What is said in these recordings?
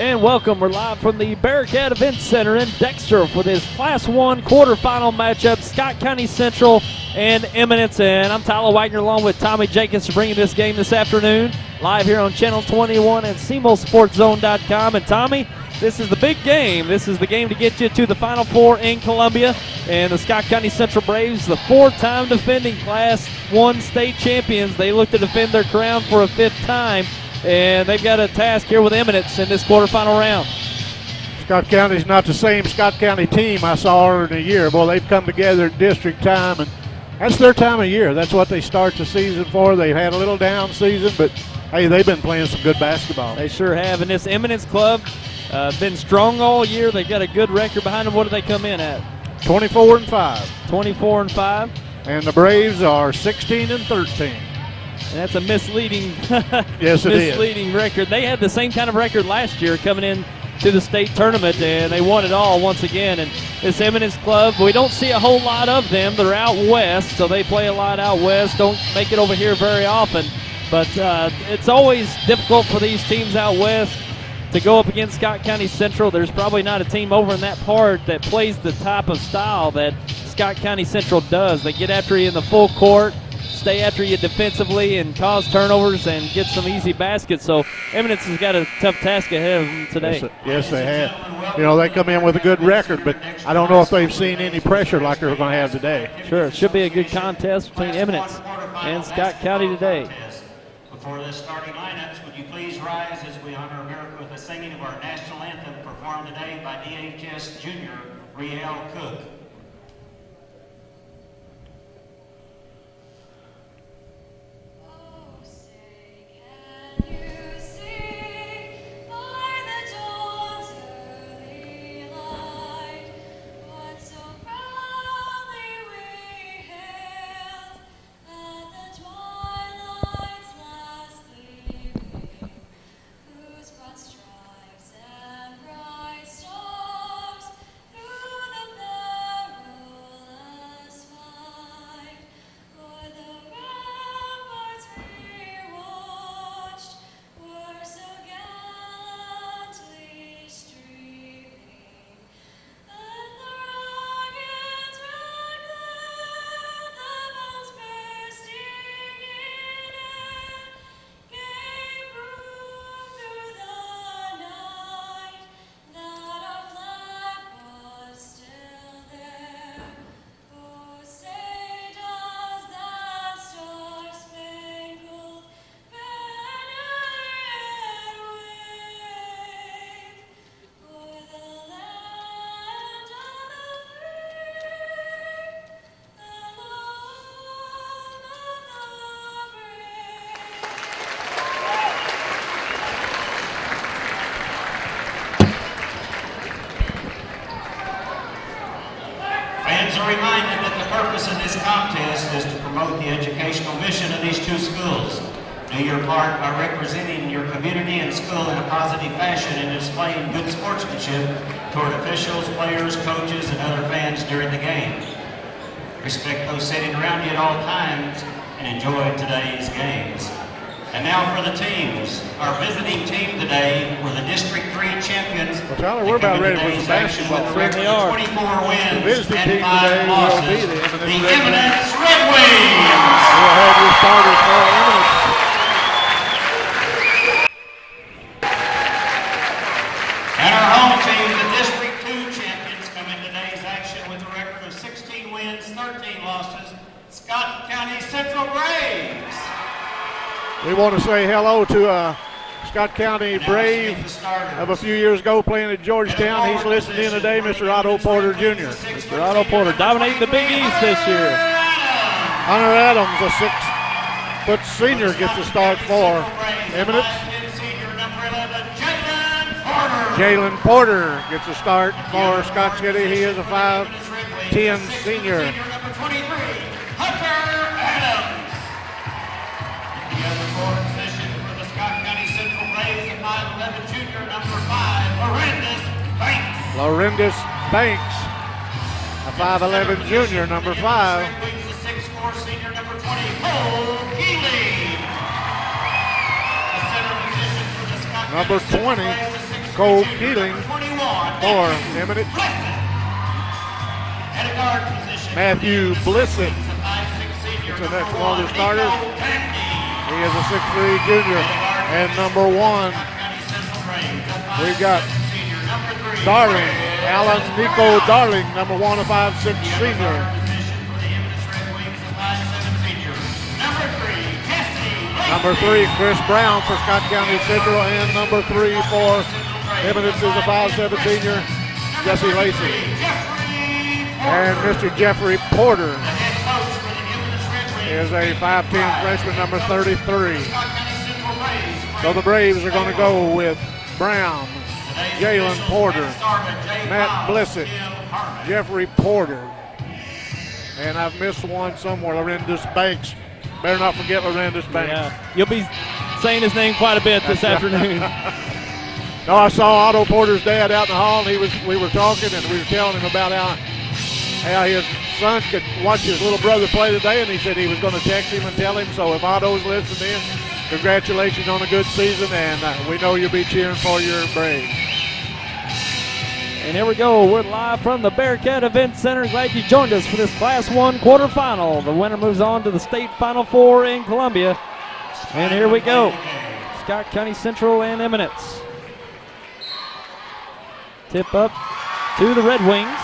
And welcome. We're live from the Bearcat Event Center in Dexter for this Class 1 quarterfinal matchup, Scott County Central and Eminence. And I'm Tyler Wagner along with Tommy Jenkins bringing this game this afternoon, live here on Channel 21 and SemoSportsZone.com. And Tommy, this is the big game. This is the game to get you to the Final Four in Columbia. And the Scott County Central Braves, the four-time defending Class 1 state champions, they look to defend their crown for a fifth time. And they've got a task here with Eminence in this quarterfinal round. Scott County's not the same Scott County team I saw earlier in the year. Boy, they've come together at district time, and that's their time of year. That's what they start the season for. They've had a little down season, but, hey, they've been playing some good basketball. They sure have. And this Eminence club been strong all year. They've got a good record behind them. What do they come in at? 24-5. 24-5. And the Braves are 16-13. And that's a misleading, yes, misleading record. They had the same kind of record last year coming in to the state tournament, and they won it all once again. And this Eminence club, we don't see a whole lot of them. They're out west, so they play a lot out west. Don't make it over here very often. But it's always difficult for these teams out west to go up against Scott County Central. There's probably not a team over in that part that plays the type of style that Scott County Central does. They get after you in the full court, stay after you defensively, and cause turnovers and get some easy baskets. So Eminence has got a tough task ahead of them today. Yes, they have. You know, they come in with a good record, but I don't know if they've seen any pressure like they're going to have today. Sure, it should be a good contest between Eminence and Scott County today. Before the starting lineups, would you please rise as we honor America with the singing of our national anthem performed today by DHS junior Riel Cook. Reminded that the purpose of this contest is to promote the educational mission of these two schools. Do your part by representing your community and school in a positive fashion and displaying good sportsmanship toward officials, players, coaches, and other fans during the game. Respect those sitting around you at all times and enjoy today's games. And now for the teams. Our visiting team today were the District 3 champions. Well, Tyler, we're about ready for some basketball. With a record of 24 wins and 5 losses. The Red Eminence Red Wings. We'll have your starters for Eminence. And our home team, the District 2 champions, come in today's action with a record of 16 wins, 13 losses. Scott County Central Braves. We want to say hello to Scott County Brave of a few years ago playing at Georgetown. He's listening in today, Mr. Otto Porter Jr. Mr. Otto Porter dominating the Big East this year. Hunter Adams, a 6-foot senior, gets the start for Eminence. Jalen Porter gets a start for Scott City. He is a 5'10" senior. Laurendis Banks, a 5'11" junior, number 5. The 6'4" senior, number 20, Cole Keeley. The center position for the Scott Number 20, Cole Keeling for Eminence. Matthew Blissett is the next one of the starters. He is a 6'3" junior. And number 1, we've got Darling, Alan Nico Darling, number 1, a 5'6" senior. Number 3, Chris Brown for Scott County Central, and number 3 for Eminence is a 5'7" senior, Jesse Lacey. And Mr. Jeffrey Porter is a 5'10" freshman, number 33. So the Braves are going to go with Brown, Jalen Porter, Matt Blissett, Jeffrey Porter, and I've missed one somewhere, Lorenzus Banks. Better not forget Lorenzus Banks. Yeah, you'll be saying his name quite a bit this afternoon. No, I saw Otto Porter's dad out in the hall, and we were talking, and we were telling him about how his son could watch his little brother play today, and he said he was going to text him and tell him. So if Otto's listening in, congratulations on a good season, and we know you'll be cheering for your Braves. And here we go. We're live from the Bearcat Event Center. Glad you joined us for this Class 1 quarterfinal. The winner moves on to the state Final Four in Columbia. And here we go. Scott County Central and Eminence. Tip up to the Red Wings.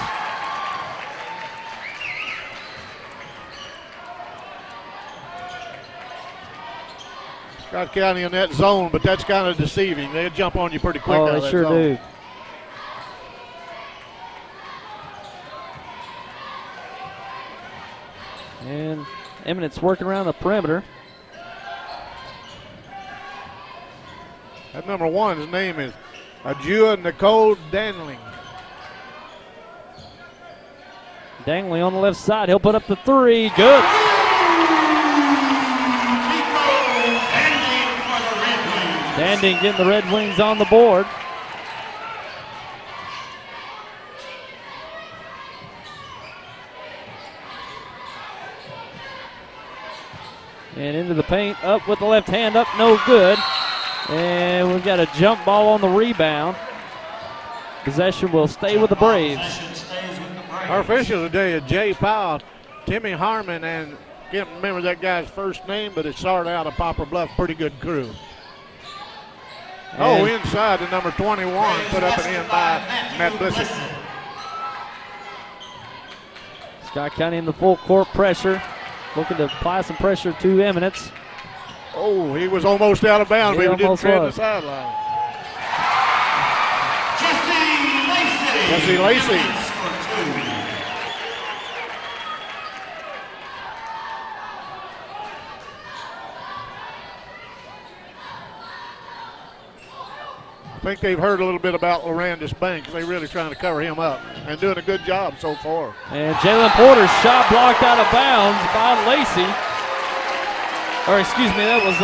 Scott County in that zone, but that's kind of deceiving. They'll jump on you pretty quick. Oh, they sure do. And Eminence working around the perimeter. That number 1, his name is Ajua Nicole Danling. Dangley on the left side. He'll put up the 3. Good. Danding getting the Red Wings on the board. And into the paint, up with the left hand, up, no good. And we've got a jump ball on the rebound. Possession will stay with the Braves. Our official today is Jay Powell, Timmy Harmon, and can't remember that guy's first name, but it started out of Poplar Bluff. Pretty good crew. And inside to number 21, put up and in by Matt Blissett. Scott County in the full court pressure. Looking to apply some pressure to Eminence. Oh, he was almost out of bounds, but he didn't tread the sideline. Jesse Lacey. I think they've heard a little bit about Lorenzus Banks. They're really trying to cover him up and doing a good job so far. And Jalen Porter's shot blocked out of bounds by Lacey. Or excuse me, that was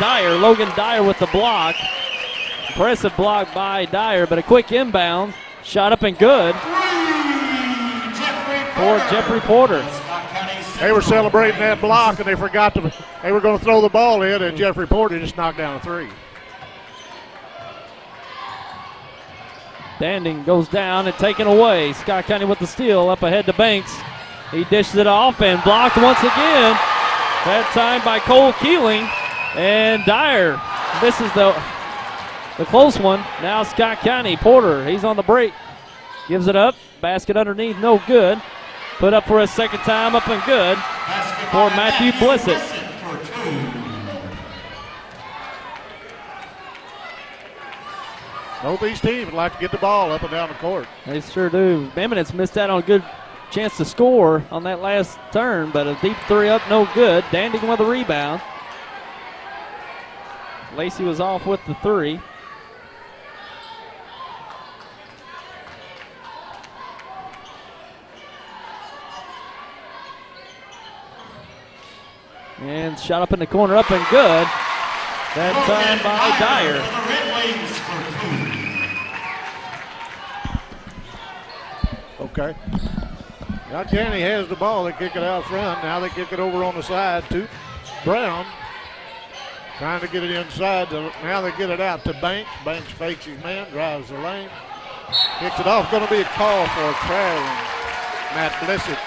Dyer, Logan Dyer with the block. Impressive block by Dyer, but a quick inbound. Shot up and good for Jeffrey Porter. They were celebrating that block, and they forgot they were going to throw the ball in, and Jeffrey Porter just knocked down a 3. Danding goes down and taken away. Scott County with the steal up ahead to Banks. He dishes it off and blocked once again. That time by Cole Keeling and Dyer. This is the close one. Now Scott County. Porter, he's on the break. Gives it up. Basket underneath, no good. Put up for a second time, up and good for Matthew Blissett. Both these teams would like to get the ball up and down the court. They sure do. Eminence missed out on a good chance to score on that last turn, but a deep 3 up, no good. Danding with the rebound. Lacey was off with the 3. And shot up in the corner, up and good. That time by Dyer. Okay. Now County has the ball. They kick it out front. Now they kick it over on the side to Brown. Trying to get it inside. Now they get it out to Banks. Banks fakes his man, drives the lane. Kicks it off. Going to be a call for traveling. Matt Blissett.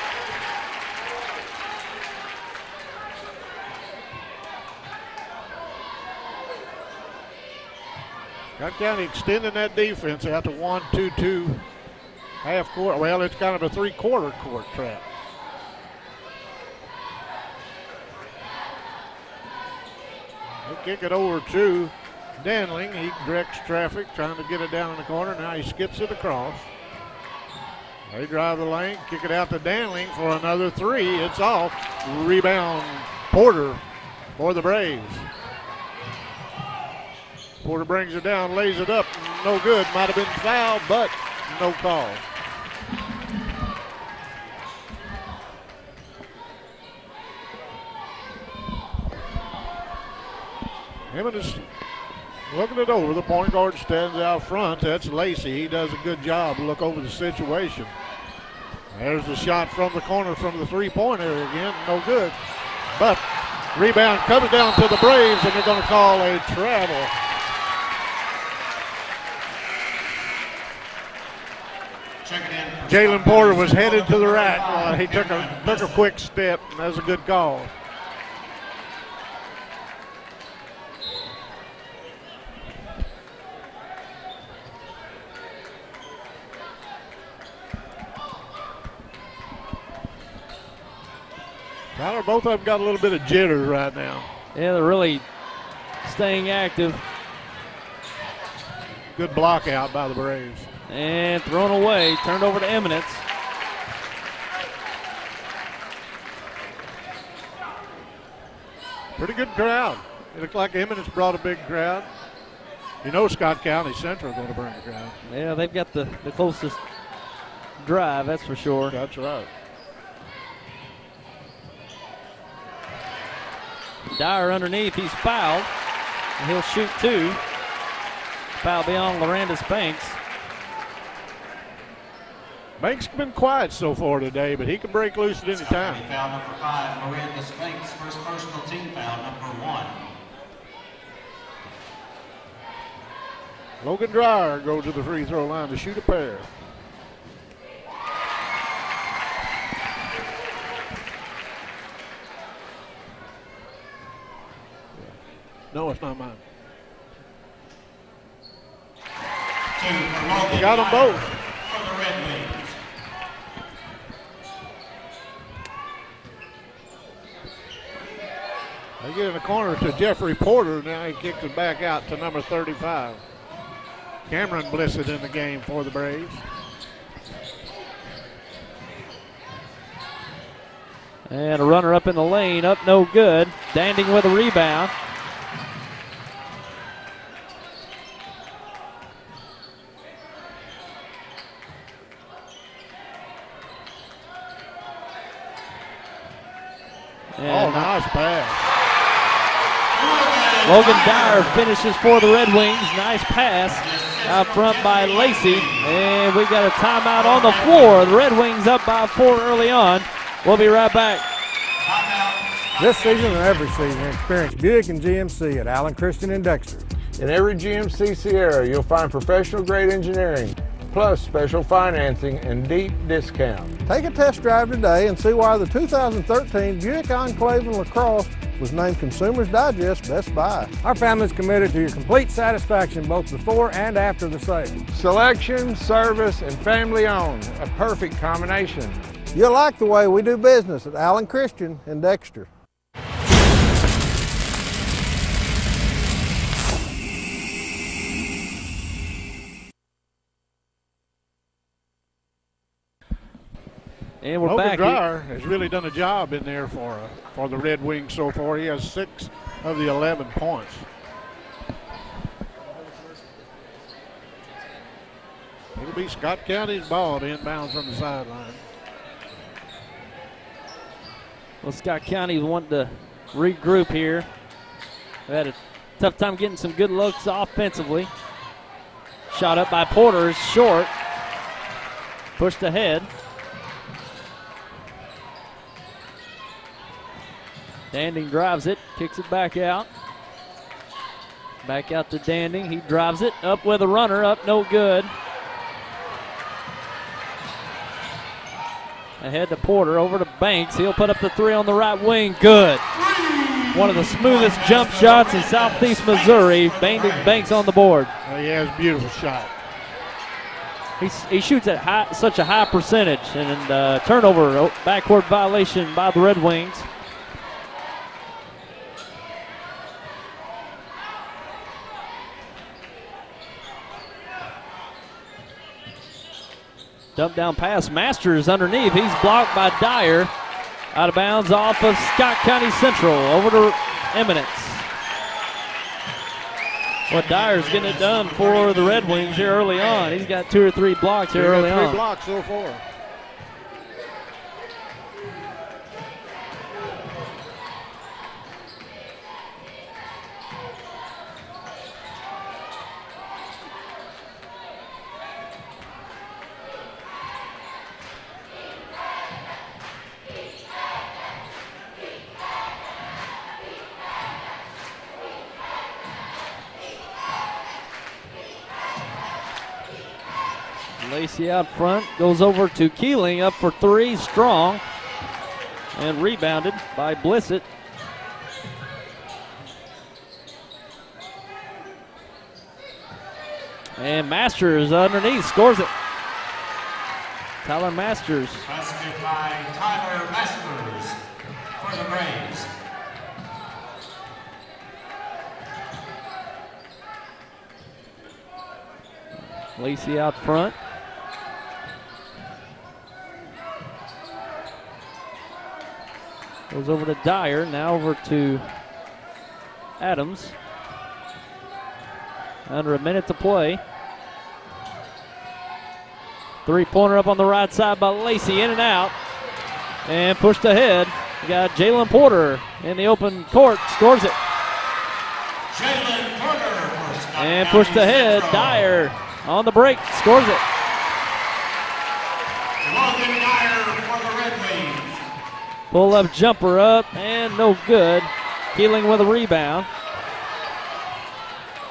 Scott County extending that defense out to 1-2-2 half court. Well, it's kind of a three-quarter court trap. They kick it over to Danling. He directs traffic, trying to get it down in the corner. Now he skips it across. They drive the lane, kick it out to Danling for another three. It's off. Rebound Porter for the Braves. Porter brings it down, lays it up. No good. Might have been fouled, but no call. Jimenez looking it over. The point guard stands out front. That's Lacey. He does a good job. Look over the situation. There's the shot from the corner from the three-point area again. No good. But rebound comes down to the Braves, and they're going to call a travel. Jalen Porter was headed to the rack. He took a quick step, and that was a good call. Tyler, both of them got a little bit of jitters right now. Yeah, they're really staying active. Good block out by the Braves. And thrown away, turned over to Eminence. Pretty good crowd. It looked like Eminence brought a big crowd. You know Scott County Central going to bring a crowd. Yeah, they've got the closest drive, that's for sure. That's right. Dyer underneath, he's fouled. And he'll shoot two. Foul beyond Larandis Banks. Banks has been quiet so far today, but he can break loose at any time. Foul number 5, Larandis Banks, first personal team foul, number 1. Logan Dreyer goes to the free throw line to shoot a pair. No, it's not mine. He got them both. For the Red Wings. They get in the corner to Jeffrey Porter. Now he kicks it back out to number 35. Cameron Blissett in the game for the Braves. And a runner up in the lane, up no good. Danding with a rebound. And nice pass. Logan Dyer finishes for the Red Wings. Nice pass out front by Lacey. And we got a timeout on the floor. The Red Wings up by 4 early on. We'll be right back. This season and every season, experience Buick and GMC at Allen Christian in Dexter. In every GMC Sierra, you'll find professional-grade engineering, plus special financing and deep discounts. Take a test drive today and see why the 2013 Buick Enclave and La Crosse was named Consumers Digest Best Buy. Our family is committed to your complete satisfaction both before and after the sale. Selection, service, and family-owned, a perfect combination. You'll like the way we do business at Allen Christian in Dexter. And we're Logan back. Dreyer has really done a job in there for the Red Wings so far. He has 6 of the 11 points. It'll be Scott County's ball to inbound from the sideline. Well, Scott County wanted to regroup here. We had a tough time getting some good looks offensively. Shot up by Porter is short. Pushed ahead. Danding drives it, kicks it back out. Back out to Danding. He drives it up with a runner. Up, no good. Ahead to Porter, over to Banks. He'll put up the three on the right wing. Good. One of the smoothest jump shots in Southeast Missouri. Banks on the board. He has a beautiful shot. He shoots at such a high percentage. And turnover, backcourt violation by the Red Wings. Dump down pass. Masters underneath. He's blocked by Dyer. Out of bounds off of Scott County Central. Over to Eminence. Well, Dyer's getting it done for the Red Wings here early on. He's got 2 or 3 blocks here early on. 3 blocks so far. Lacey out front, goes over to Keeling, up for 3, strong, and rebounded by Blissett. And Masters underneath, scores it. Tyler Masters. Busted by Tyler Masters for the Braves. Lacey out front. Goes over to Dyer, now over to Adams. Under a minute to play. 3-pointer up on the right side by Lacey, in and out. And pushed ahead. We got Jalen Porter in the open court, scores it. Jalen Porter. And pushed ahead, Dyer on the break, scores it. Logan Dyer for the Red Wings. Pull-up jumper up, and no good. Keeling with a rebound.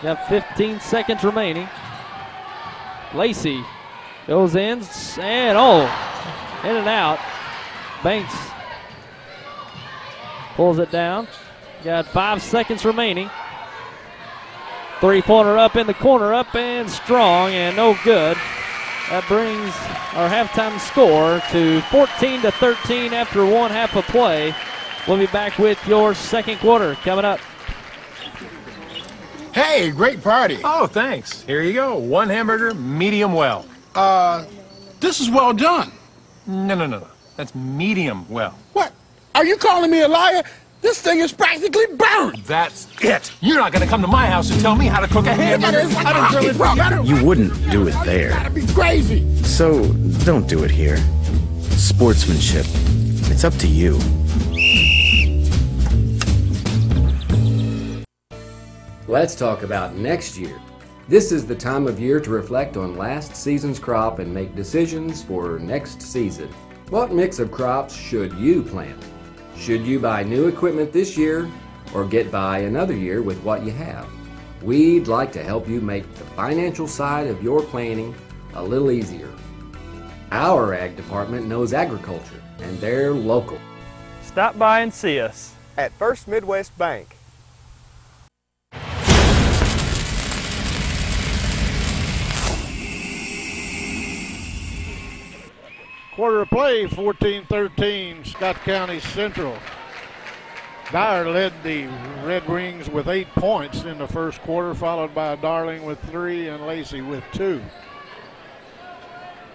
Got 15 seconds remaining. Lacey goes in, and in and out. Banks pulls it down. Got 5 seconds remaining. 3-pointer up in the corner, up and strong, and no good. That brings our halftime score to 14-13 after 1 half of play. We'll be back with your second quarter coming up. Hey, great party. Oh, thanks. Here you go. 1 hamburger, medium well. This is well done. No. That's medium well. What? Are you calling me a liar? This thing is practically burned. That's it. You're not going to come to my house and tell me how to cook a hamburger. I don't tell it. You wouldn't do it there. Gotta be crazy. So don't do it here. Sportsmanship. It's up to you. Let's talk about next year. This is the time of year to reflect on last season's crop and make decisions for next season. What mix of crops should you plant? Should you buy new equipment this year or get by another year with what you have? We'd like to help you make the financial side of your planning a little easier. Our ag department knows agriculture, and they're local. Stop by and see us at First Midwest Bank. Quarter of play, 14-13, Scott County Central. Dyer led the Red Wings with 8 points in the first quarter, followed by Darling with 3 and Lacey with 2.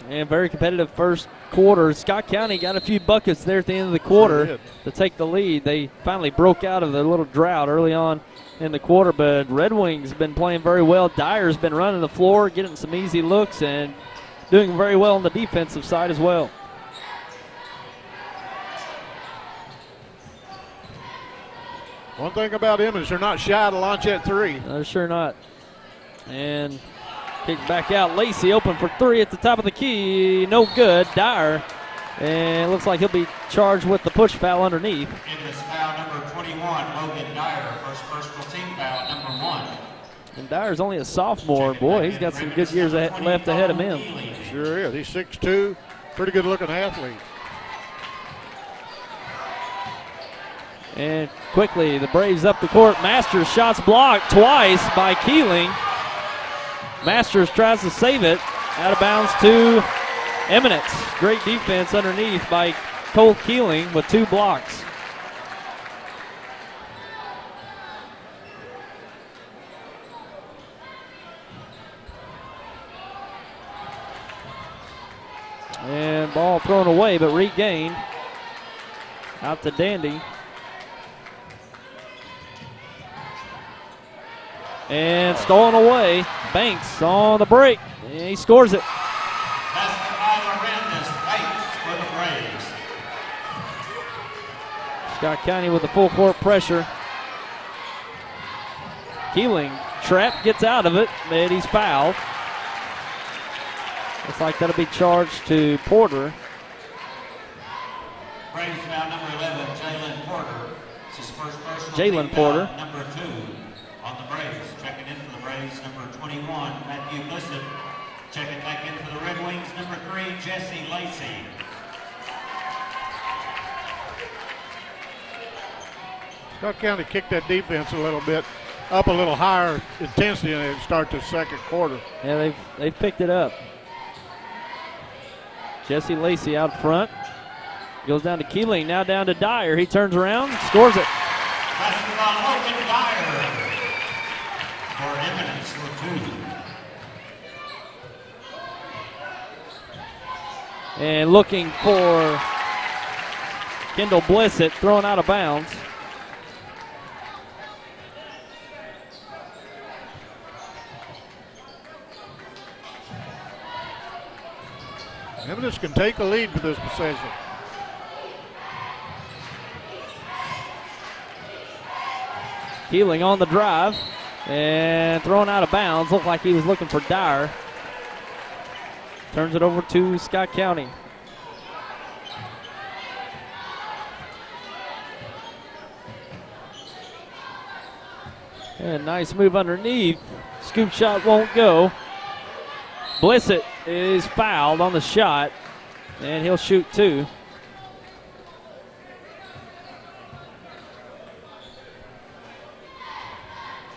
And very competitive first quarter. Scott County got a few buckets there at the end of the quarter to take the lead. They finally broke out of the little drought early on in the quarter, but Red Wings have been playing very well. Dyer's been running the floor, getting some easy looks, and doing very well on the defensive side as well. One thing about him is they're not shy to launch at 3. They're sure not. And kick back out. Lacey open for 3 at the top of the key. No good. Dyer. And it looks like he'll be charged with the push foul underneath. In this foul number 21, Logan Dyer, first personal team foul number 1. And Dyer's only a sophomore. Boy, he's got some good years left ahead of him. Sure is. He's 6'2", pretty good-looking athlete. And quickly, the Braves up the court. Masters shots blocked twice by Keeling. Masters tries to save it. Out of bounds to Eminence. Great defense underneath by Cole Keeling with 2 blocks. And ball thrown away, but regained. Out to Dandy. And stolen away. Banks on the break. And he scores it. Basket by Lorenz. Banks for the Braves. Scott County with the full court pressure. Keeling trap, gets out of it, and he's fouled. Looks like that'll be charged to Porter. Braves foul number 11, Jalen Porter. It's his first personal Jalen team Porter. foul, number 2 on the Braves. Checking in for the Braves, number 21, Matthew Blissett. Checking back in for the Red Wings, number 3, Jesse Lacey. Scott County kicked that defense a little bit, up a little higher intensity and start the second quarter. Yeah, they've picked it up. Jesse Lacey out front. Goes down to Keeling, now down to Dyer. He turns around, scores it. Basketball Logan Dyer for Eminence for 2. And looking for Kendall Blissett, thrown out of bounds. Eminence can take a lead with this possession. Keeling on the drive and thrown out of bounds. Looked like he was looking for Dyer. Turns it over to Scott County. And nice move underneath. Scoop shot won't go. Blissett is fouled on the shot, and he'll shoot 2.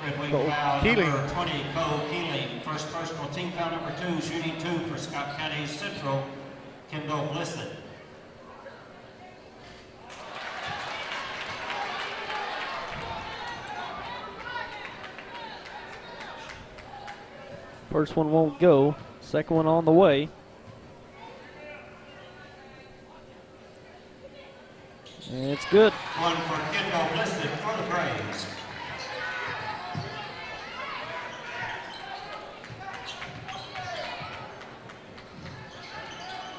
Red Wing foul number 20, Cole Keeling. First personal team foul number 2, shooting 2 for Scott County Central, Kendall Blissett. First one won't go. Second one on the way. And it's good. One for Kendall Blissett for the Braves.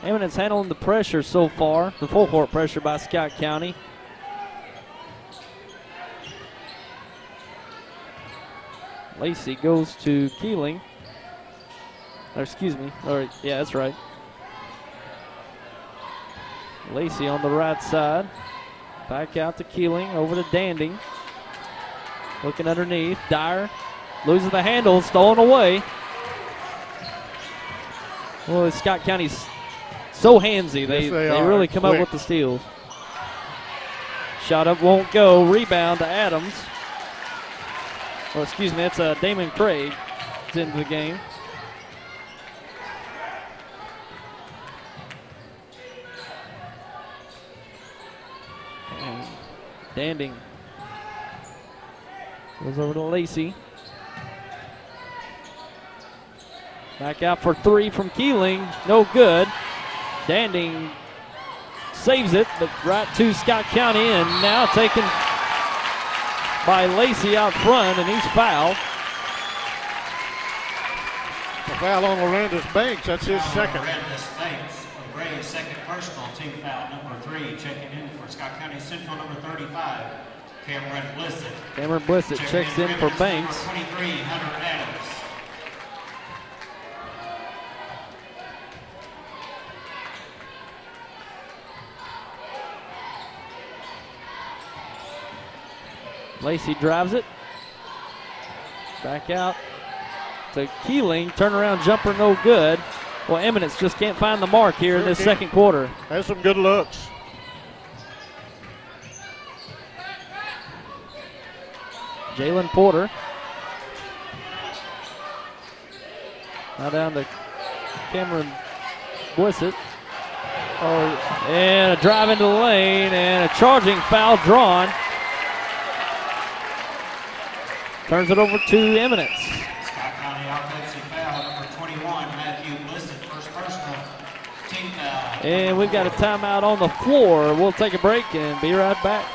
Eminence handling the pressure so far, the full court pressure by Scott County. Lacey goes to Keeling. Or excuse me, yeah, that's right. Lacey on the right side. Back out to Keeling, over to Dandy. Looking underneath, Dyer loses the handle, stolen away. Well, Scott County's so handsy. They really come up with the steals. Shot up won't go. Rebound to Adams. Well, excuse me, that's Damon Craig. It's into the game. And Dandy goes over to Lacey. Back out for 3 from Keeling. No good. Danding saves it, but right to Scott County, and now taken by Lacey out front, and he's fouled. A foul on Lorenz Banks. That's his second. Lorenz Banks, the Braves' second personal team foul, number 3, checking in for Scott County Central, number 35, Cameron Blissett. Cameron Blissett checks in for Banks. Number 23, Hunter Adams. Lacey drives it. Back out to Keeling. Turnaround jumper, no good. Well, Eminence just can't find the mark here in this second quarter. Has some good looks. Jalen Porter. Now down to Cameron Blissett. Oh, and a drive into the lane and a charging foul drawn. Turns it over to Eminence. Scott County offensive foul, number 21, Matthew Blissett, first personal, team foul. And we've got a timeout on the floor. We'll take a break and be right back.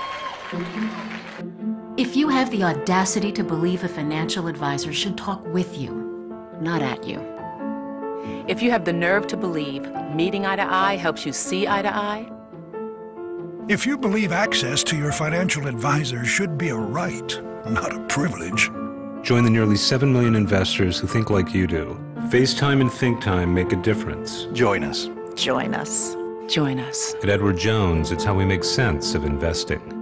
If you have the audacity to believe a financial advisor should talk with you, not at you. If you have the nerve to believe meeting eye to eye helps you see eye to eye. If you believe access to your financial advisor should be a right, not a privilege. Join the nearly 7 million investors who think like you do. FaceTime and ThinkTime make a difference. Join us. Join us. Join us. At Edward Jones, it's how we make sense of investing.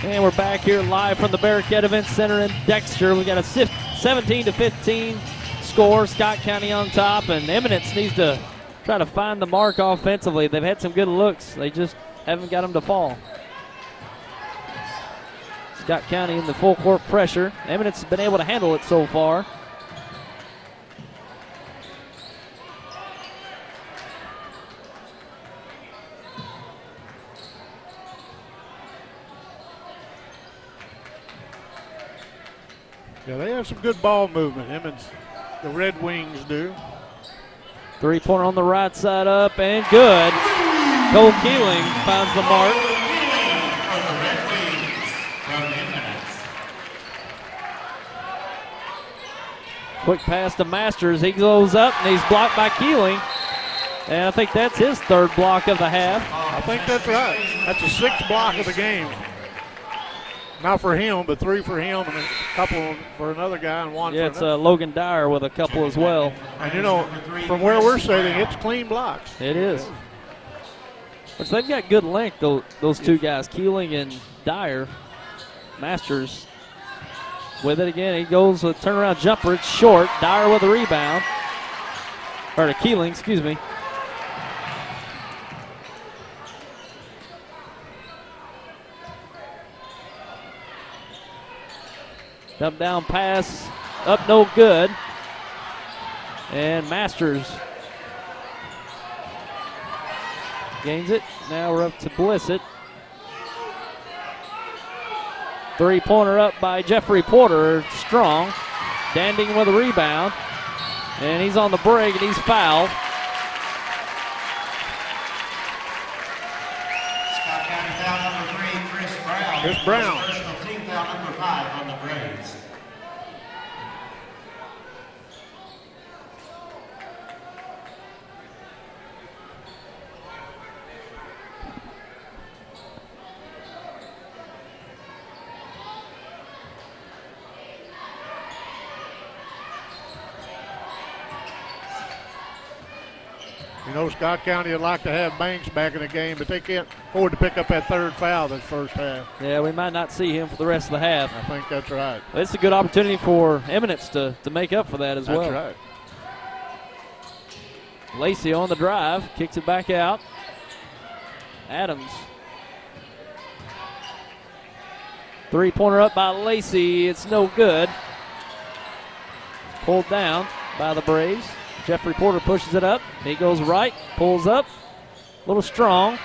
And we're back here live from the Bearcat Event Center in Dexter. We got a 17-15 score. Scott County on top, and Eminence needs to try to find the mark offensively. They've had some good looks. They just haven't got them to fall. Scott County in the full court pressure. Eminence has been able to handle it so far. Yeah, they have some good ball movement. Emmons, the Red Wings do. Three-pointer on the right side up and good. Cole Keeling finds the mark. Quick pass to Masters. He goes up and he's blocked by Keeling. And I think that's his third block of the half. I think that's right. That's a sixth block of the game. Not for him, but 3 for him and a couple for another guy and 1 for Yeah, it's another. Logan Dyer with a couple as well. And, you know, from where we're sitting, it's clean blocks. It is. Which they've got good length, those two guys, Keeling and Dyer. Masters with it again. He goes with a turnaround jumper. It's short. Dyer with a rebound. Or to Keeling, excuse me. Up down pass, up no good. And Masters gains it. Now we're up to Blissett. Three-pointer up by Jeffrey Porter, strong. Danding with a rebound. And he's on the break and he's fouled. Scott County foul number 3, Chris Brown. Chris Brown. Personal team foul number 5 on the Braves. You know, Scott County would like to have Banks back in the game, but they can't afford to pick up that third foul this first half. Yeah, we might not see him for the rest of the half. I think that's right. It's a good opportunity for Eminence to make up for that as well. That's right. Lacey on the drive, kicks it back out. Adams. Three-pointer up by Lacey. It's no good. Pulled down by the Braves. Jeffrey Porter pushes it up. He goes right, pulls up. A little strong.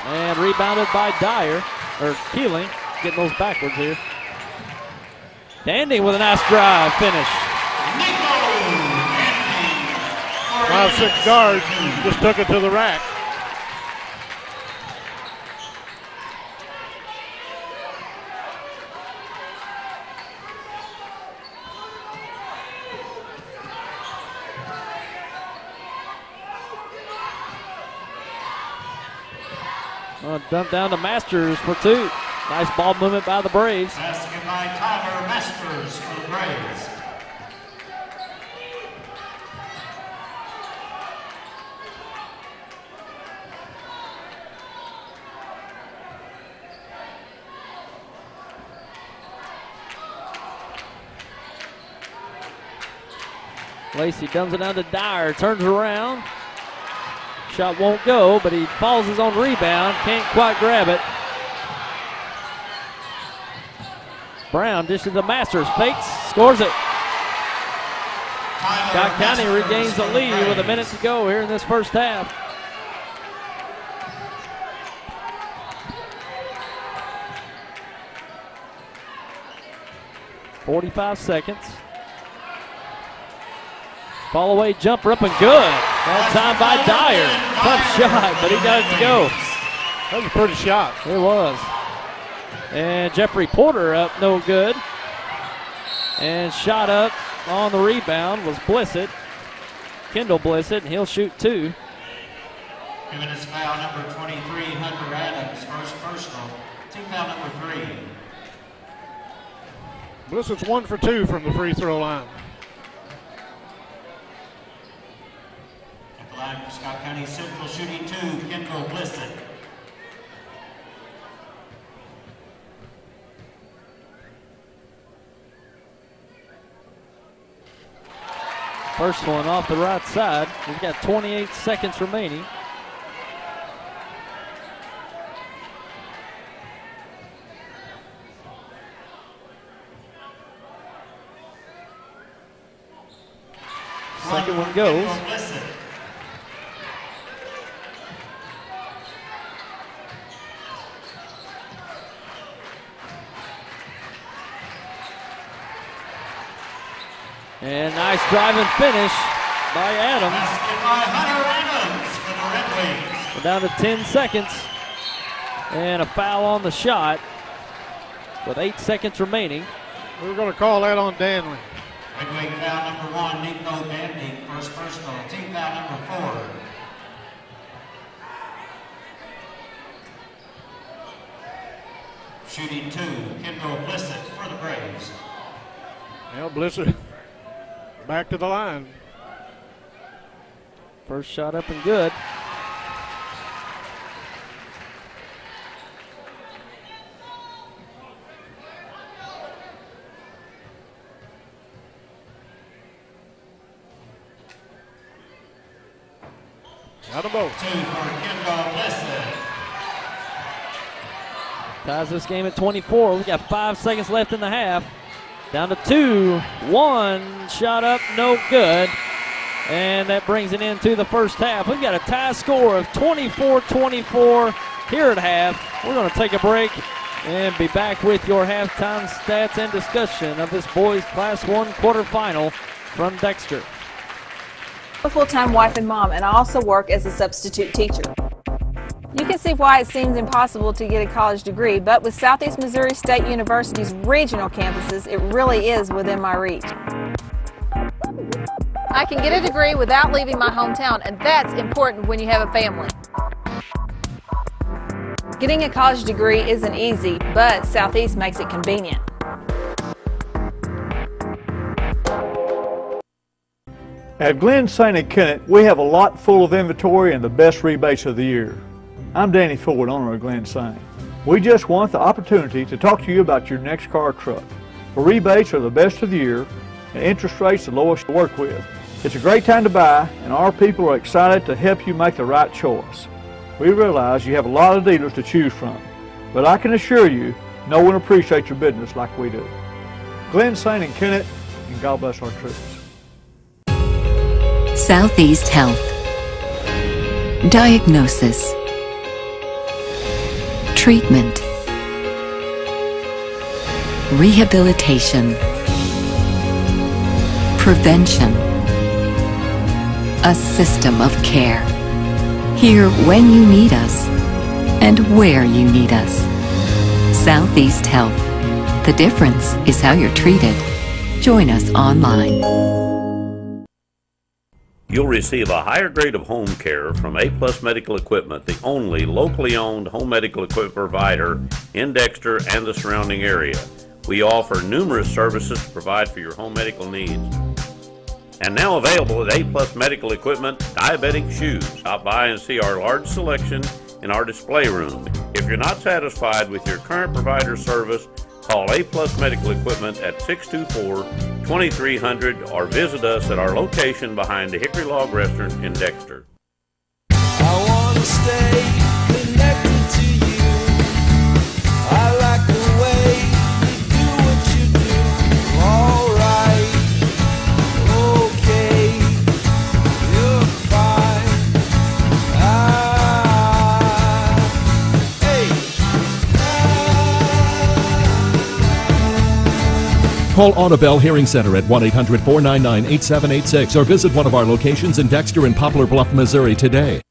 And rebounded by Dyer, or Keeling. Getting those backwards here. Danding with a nice drive finish. 5'6" guards just took it to the rack. Dump down to Masters for 2. Nice ball movement by the Braves. Basket by Tyler Masters for the Braves. Lacey dumps it down to Dyer, turns around. Shot won't go, but he falls his own rebound, can't quite grab it. Brown dishes to Masters, fakes, scores it. Scott County regains the lead with a minute to go here in this first half. .45 seconds. Fall away jumper up and good. That time by Dyer. Tough shot, but he got it to go. That was a pretty shot. It was. And Jeffrey Porter up no good. And shot up on the rebound was Blissett. Kendall Blissett, and he'll shoot 2. Giving his foul number 23, Hunter Adams, first personal. Team foul number 3. Blissett's 1 for 2 from the free throw line. At the line for Scott County Central, shooting 2, Kendall Blissett. First one off the right side. He's got 28 seconds remaining. Second one goes. And nice drive and finish by Adams. We're down to 10 seconds. And a foul on the shot with 8 seconds remaining. We're going to call that on Danley. Midway foul number 1, Nico Dandy, first personal. Team foul number 4. Shooting 2, Kendall Blissett for the Braves. Well, Blissett back to the line. First shot up and good. Got them both. 2 for Kendall Blissett. Ties this game at 24. We've got 5 seconds left in the half. Down to 2. 1 shot up, no good. And that brings it into the first half. We've got a tie score of 24-24 here at half. We're going to take a break and be back with your halftime stats and discussion of this boys Class 1 quarterfinal from Dexter. I'm a full-time wife and mom, and I also work as a substitute teacher. You can see why it seems impossible to get a college degree, but with Southeast Missouri State University's regional campuses, it really is within my reach. I can get a degree without leaving my hometown, and that's important when you have a family. Getting a college degree isn't easy, but Southeast makes it convenient. At Glenn St. Kennett, we have a lot full of inventory and the best rebates of the year. I'm Danny Ford, owner of Glenn St. We just want the opportunity to talk to you about your next car or truck. The rebates are the best of the year and interest rates the lowest to work with. It's a great time to buy, and our people are excited to help you make the right choice. We realize you have a lot of dealers to choose from, but I can assure you no one appreciates your business like we do. Glenn St. and Kennett, and God bless our troops. Southeast Health. Diagnosis. Treatment. Rehabilitation. Prevention. A system of care. Here when you need us and where you need us. Southeast Health. The difference is how you're treated. Join us online. You'll receive a higher grade of home care from A-Plus Medical Equipment, the only locally owned home medical equipment provider in Dexter and the surrounding area. We offer numerous services to provide for your home medical needs. And now available at A-Plus Medical Equipment, diabetic shoes. Stop by and see our large selection in our display room. If you're not satisfied with your current provider service, Call A-Plus Medical Equipment at 624-2300 or visit us at our location behind the Hickory Log Restaurant in Dexter. I want to stay connected to you. I like the way you do what you do. All right, okay, you're fine. Call Audibel Hearing Center at 1-800-499-8786 or visit one of our locations in Dexter and Poplar Bluff, Missouri today.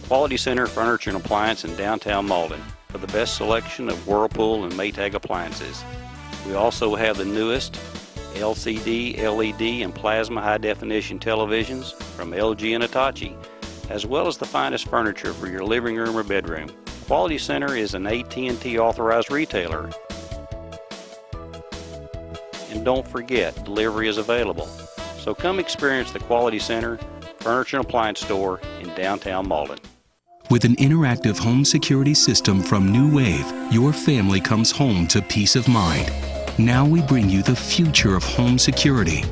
Quality Center Furniture and Appliance in downtown Malden for the best selection of Whirlpool and Maytag appliances. We also have the newest LCD, LED, and plasma high-definition televisions from LG and Hitachi, as well as the finest furniture for your living room or bedroom. Quality Center is an AT&T authorized retailer. And don't forget, delivery is available. So come experience the Quality Center Furniture and Appliance Store in downtown Malden. With an interactive home security system from New Wave, your family comes home to peace of mind. Now we bring you the future of home security.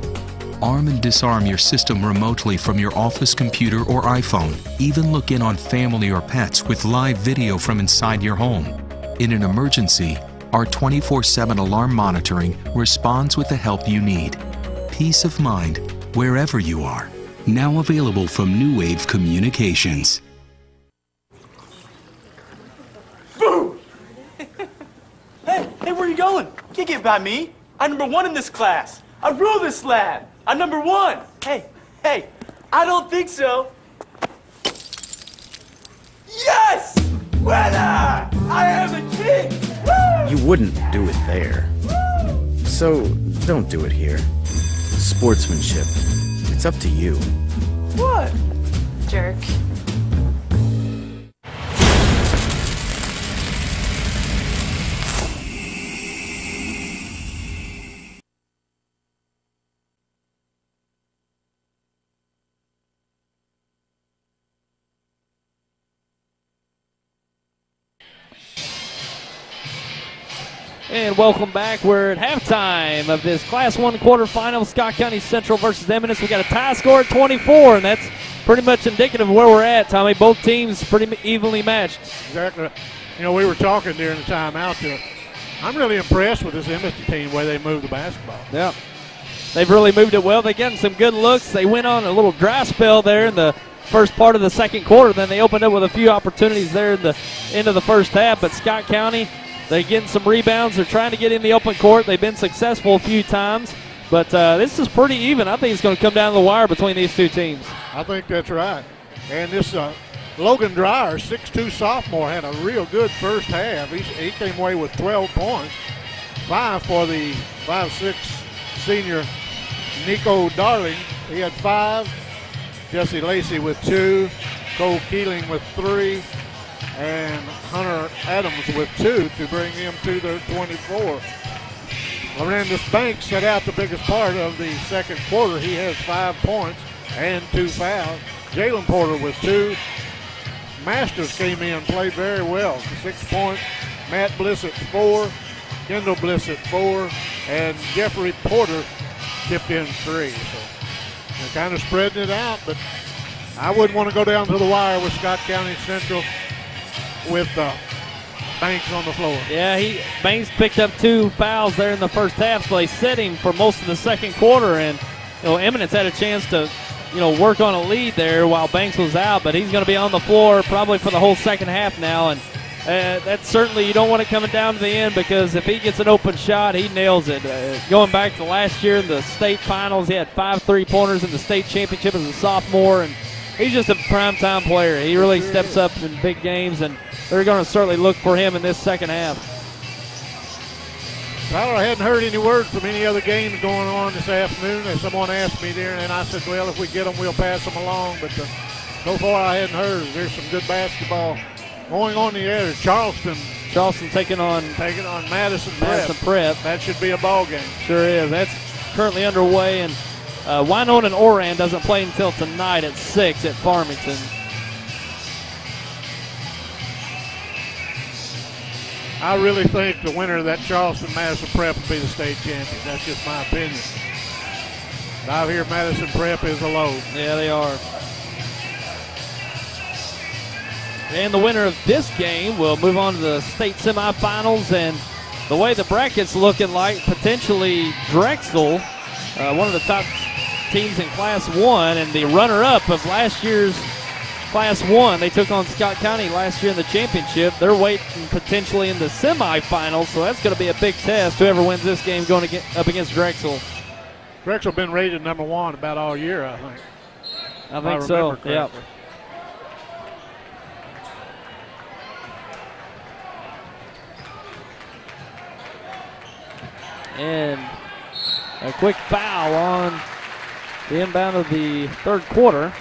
Arm and disarm your system remotely from your office computer or iPhone. Even look in on family or pets with live video from inside your home. In an emergency, our 24/7 alarm monitoring responds with the help you need. Peace of mind wherever you are. Now available from New Wave Communications. Boo! Hey, where are you going? You can't get by me. I'm #1 in this class. I rule this lab. I'm #1. Hey, I don't think so. Yes! Winner! I am a king! You wouldn't do it there. So, don't do it here. Sportsmanship. It's up to you. What? Jerk. And welcome back. We're at halftime of this Class 1 quarterfinal, Scott County Central versus Eminence. We got a tie score at 24, and that's pretty much indicative of where we're at, Tommy. Both teams pretty evenly matched. Exactly. You know, we were talking during the timeout. I'm really impressed with this Eminence team, the way they move the basketball. Yeah. They've really moved it well. They've gotten some good looks. They went on a little dry spell there in the first part of the second quarter. Then they opened up with a few opportunities there in the end of the first half. But Scott County, they're getting some rebounds. They're trying to get in the open court. They've been successful a few times. But this is pretty even. I think it's going to come down to the wire between these two teams. I think that's right. And this Logan Dreyer, 6'2 sophomore, had a real good first half. He came away with 12 points. 5 for the 5'6 senior Nico Darling. He had 5. Jesse Lacey with 2. Cole Keeling with 3. And Hunter Adams with 2 to bring him to their 24. Lorenz Banks set out the biggest part of the second quarter. He has 5 points and 2 fouls. Jalen Porter with 2. Masters came in, played very well. 6 points. Matt Bliss at 4. Kendall Bliss at 4. And Jeffrey Porter tipped in 3. So they're kind of spreading it out, but I wouldn't want to go down to the wire with Scott County Central with Banks on the floor. Yeah, Banks picked up 2 fouls there in the first half, so they set him for most of the second quarter, and Eminence had a chance to work on a lead there while Banks was out, but he's going to be on the floor probably for the whole second half now, and that's certainly, you don't want it coming down to the end, because if he gets an open shot, he nails it. Going back to last year in the state finals, he had 5 3-pointers in the state championship as a sophomore, and he's just a primetime player. He really steps up in big games, and they're going to certainly look for him in this second half. Tyler, I hadn't heard any word from any other games going on this afternoon. And someone asked me there, and I said, well, if we get them, we'll pass them along. But so far I hadn't heard. There's some good basketball going on in the area. Charleston taking on Madison Prep. That should be a ball game. Sure is. That's currently underway, and Winona and Oran doesn't play until tonight at 6 at Farmington. I really think the winner of that Charleston-Madison Prep will be the state champion. That's just my opinion. But out here, Madison Prep is a low. Yeah, they are. And the winner of this game will move on to the state semifinals. And the way the bracket's looking like, potentially Drexel, one of the top teams in Class 1, and the runner-up of last year's Class 1. They took on Scott County last year in the championship. They're waiting potentially in the semifinals, so that's going to be a big test. Whoever wins this game going up against Drexel. Drexel been rated number 1 about all year, I think. I think so, yeah. And a quick foul on the inbound of the third quarter.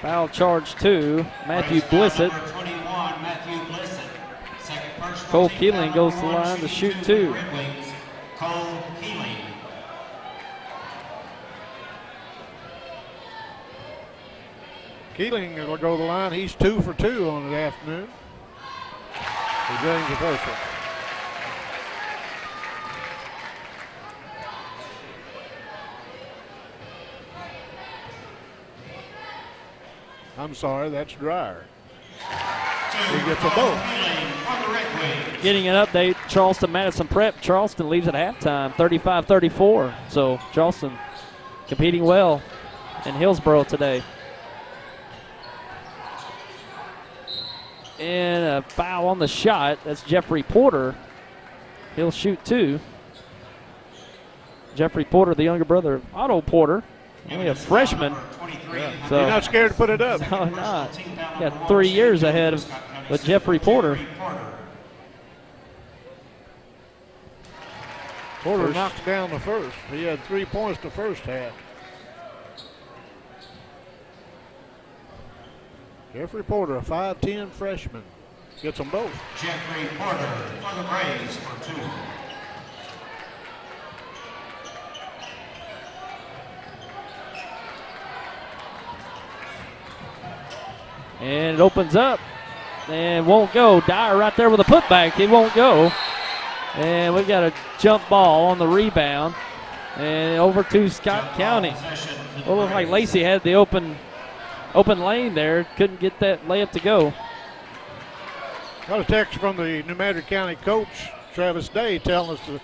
Foul charge to Matthew Blissett. Cole Keeling goes to the line to shoot 2. Cole Keeling. Keeling will go to the line. He's 2 for 2 on the afternoon. He drains the first one. I'm sorry, that's Dreyer. He gets them both. Getting an update, Charleston-Madison Prep. Charleston leads at halftime, 35-34. So Charleston competing well in Hillsboro today. And a foul on the shot. That's Jeffrey Porter. He'll shoot 2. Jeffrey Porter, the younger brother of Otto Porter. Only a freshman. Yeah. So you're not scared to put it up. No, not. Got 3 years ahead of with Jeffrey Porter. Porter knocked down the first. He had 3 points the first half. Jeffrey Porter, a 5'10" freshman. Gets them both. Jeffrey Porter for the Braves for 2. And it opens up and won't go. Dyer right there with a putback. It won't go. And we've got a jump ball on the rebound. And over to Scott County. It looked like Lacey had the open lane there. Couldn't get that layup to go. Got a text from the New Madrid County coach, Travis Day, telling us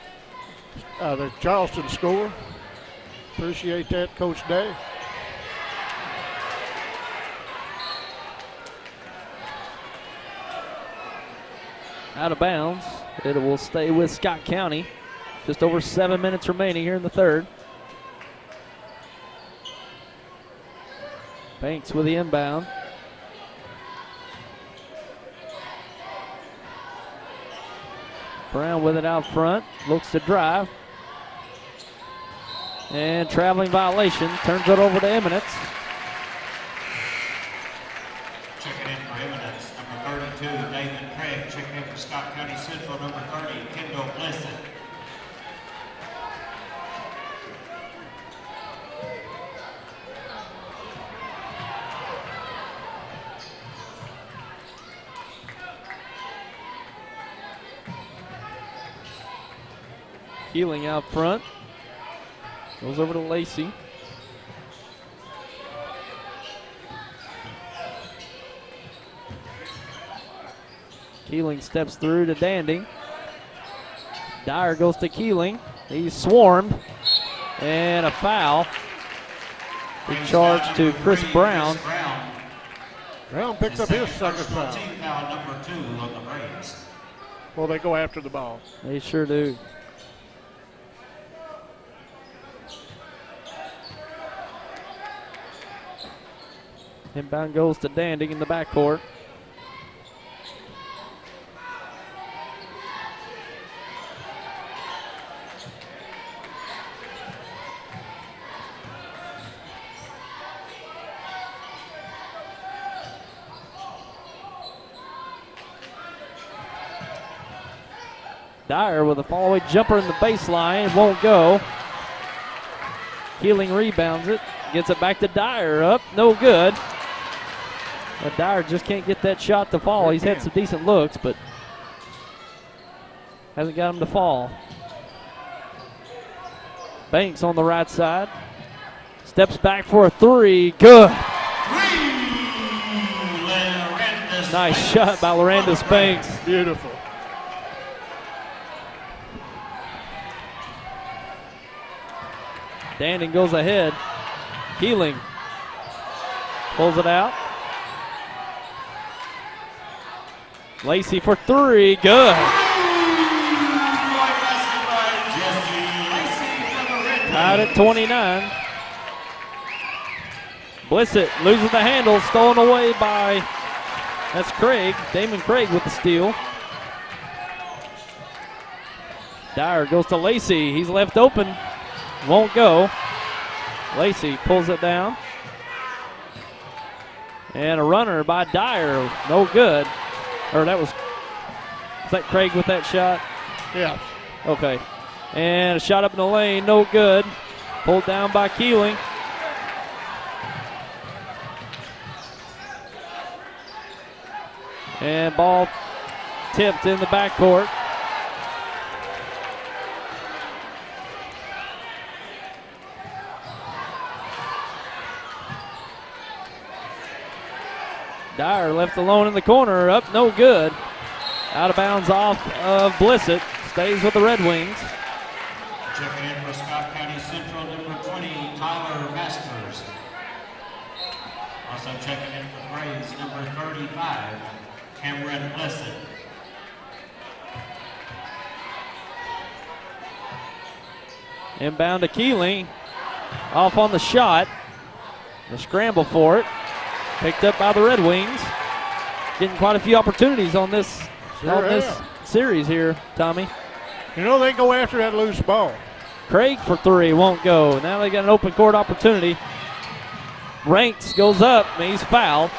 the Charleston score. Appreciate that, Coach Day. Out of bounds. It will stay with Scott County. Just over 7 minutes remaining here in the third. Banks with the inbound. Brown with it out front. Looks to drive. And traveling violation. Turns it over to Eminence. Checking in for Eminence, number 32, Nathan Craig. Checking in for Scott County Central, number 30, Kendall Blissett. Keeling out front. Goes over to Lacey. Keeling steps through to Dandy. Dyer goes to Keeling. He's swarmed. And a foul. Big charge to Chris Brown. Brown picked up his second foul. Number 2 on the Braves. Well, they go after the ball. They sure do. Inbound goes to Dandy in the backcourt. Dyer with a fall-away jumper in the baseline. Won't go. Keeling rebounds it. Gets it back to Dyer. Up. No good. But Dyer just can't get that shot to fall. He's had some decent looks, but Hasn't got him to fall. Banks on the right side. Steps back for a three. Good. Nice shot by Lorandis Banks. Beautiful. Danding goes ahead. Keeling pulls it out. Lacey for three. Good. Tied at 29. Blissett loses the handle, stolen away by, that's Craig, Damon Craig with the steal. Dyer goes to Lacey, he's left open, won't go. Lacey pulls it down. And a runner by Dyer, no good. Or was that Craig with that shot? Yeah. Okay. And a shot up in the lane, no good. Pulled down by Keeling. And ball tipped in the backcourt. Dyer left alone in the corner, up no good. Out of bounds off of Blissett, stays with the Red Wings. Checking in for Scott County Central, number 20, Tyler Masters. Also checking in for Braves, number 35, Cameron Blissett. Inbound to Keeling, off on the shot. The scramble for it, picked up by the Red Wings. Getting quite a few opportunities on this series here, Tommy. You know they go after that loose ball. Craig for three, won't go. Now they got an open court opportunity. Ranks goes up, and he's fouled.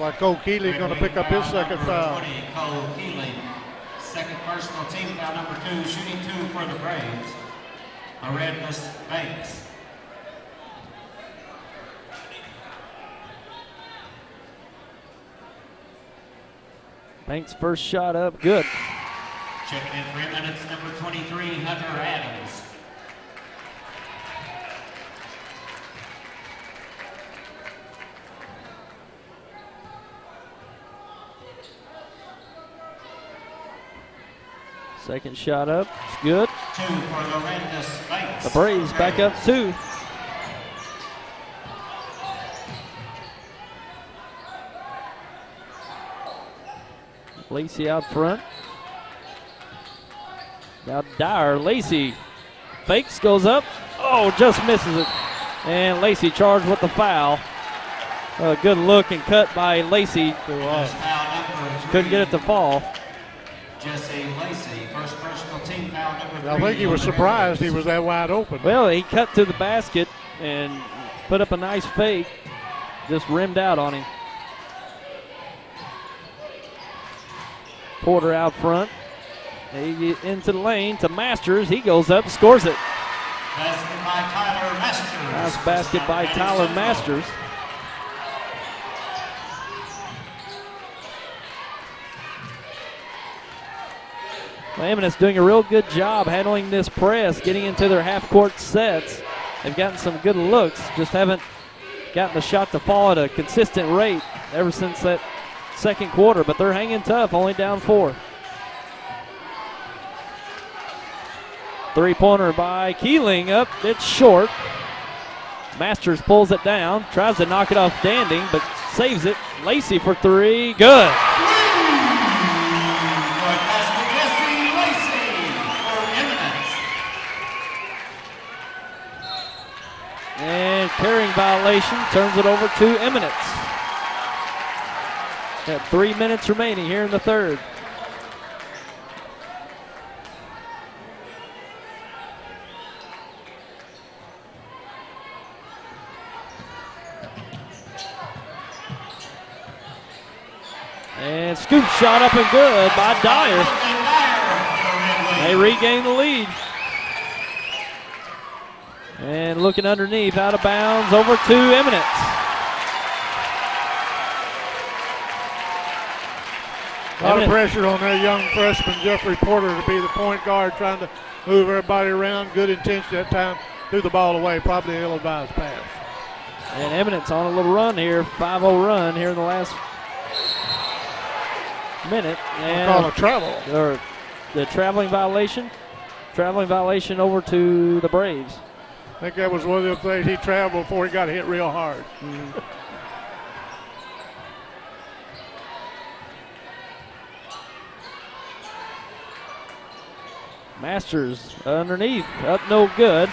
Like Cole Keeling going to pick up his second foul. 20, Cole Keeling, second personal team foul number 2, shooting 2 for the Braves. Lorandis Banks. Banks' first shot up, good. Checking in 3 minutes, number 23, Hunter Adams. Second shot up, it's good. 2 for Lorandis Banks. The Braves back up 2. Lacey out front. Now Dyer, Lacey fakes, goes up. Oh, just misses it. And Lacey charged with the foul. A good look and cut by Lacey. Couldn't get it to fall. Jesse Lacey, first personal team foul number 3. I think he was surprised he was that wide open. Well, he cut to the basket and put up a nice fake. Just rimmed out on him. Porter out front. They get into the lane to Masters. He goes up, scores it. Basket by Tyler Masters. Nice basket by Tyler Masters. Eminence doing a real good job handling this press, getting into their half-court sets. They've gotten some good looks, just haven't gotten the shot to fall at a consistent rate ever since that second quarter, but they're hanging tough, only down 4. Three-pointer by Keeling up, it's short. Masters pulls it down, tries to knock it off Danding, but saves it. Lacey for 3, good. And carrying violation, turns it over to Eminence. Got 3 minutes remaining here in the third. And scoop shot up and good by Dyer. They regain the lead. And looking underneath, out of bounds, over to Eminence. A lot of pressure on that young freshman, Jeffrey Porter, to be the point guard, trying to move everybody around. Good intention that time. Threw the ball away, probably an ill-advised pass. And Eminence on a little run here, 5-0 run here in the last minute. And call a travel. Or the traveling violation. Traveling violation over to the Braves. I think that was one of the things. He traveled before he got hit real hard. Masters underneath, up no good.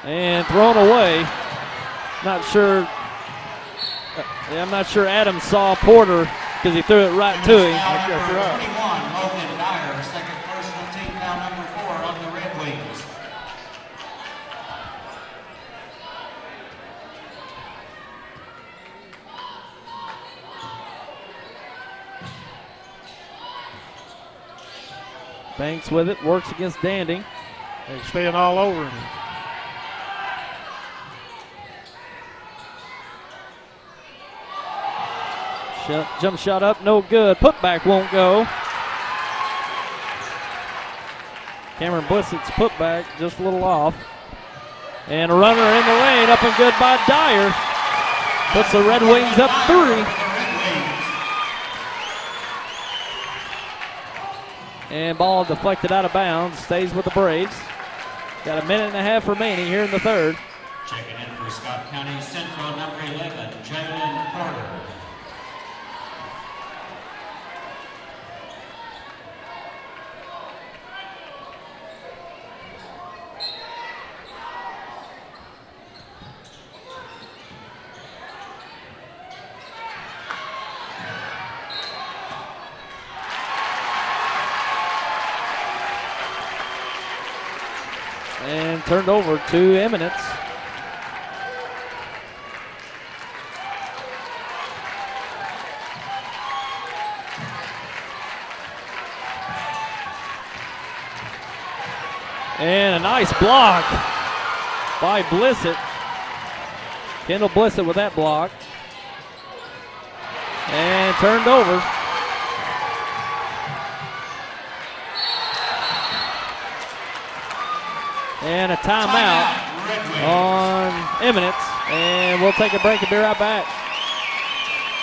And thrown away. Not sure. I'm not sure Adams saw Porter because he threw it right to him. Foul number 21, Logan Dyer, second personal team foul number 4 on the Red Wings. Banks with it, works against Danding. They're staying all over him. Jump shot up, no good. Putback won't go. Cameron Blissett's putback just a little off. And a runner in the lane, up and good by Dyer. Puts the Red Wings up 3. And ball deflected out of bounds, stays with the Braves. Got a minute and a half remaining here in the third. Checking in for Scott County Central, number 11, Jalen Porter. And turned over to Eminence. And a nice block by Blissett. Kendall Blissett with that block. And turned over. And a timeout on Eminence. And we'll take a break and be right back.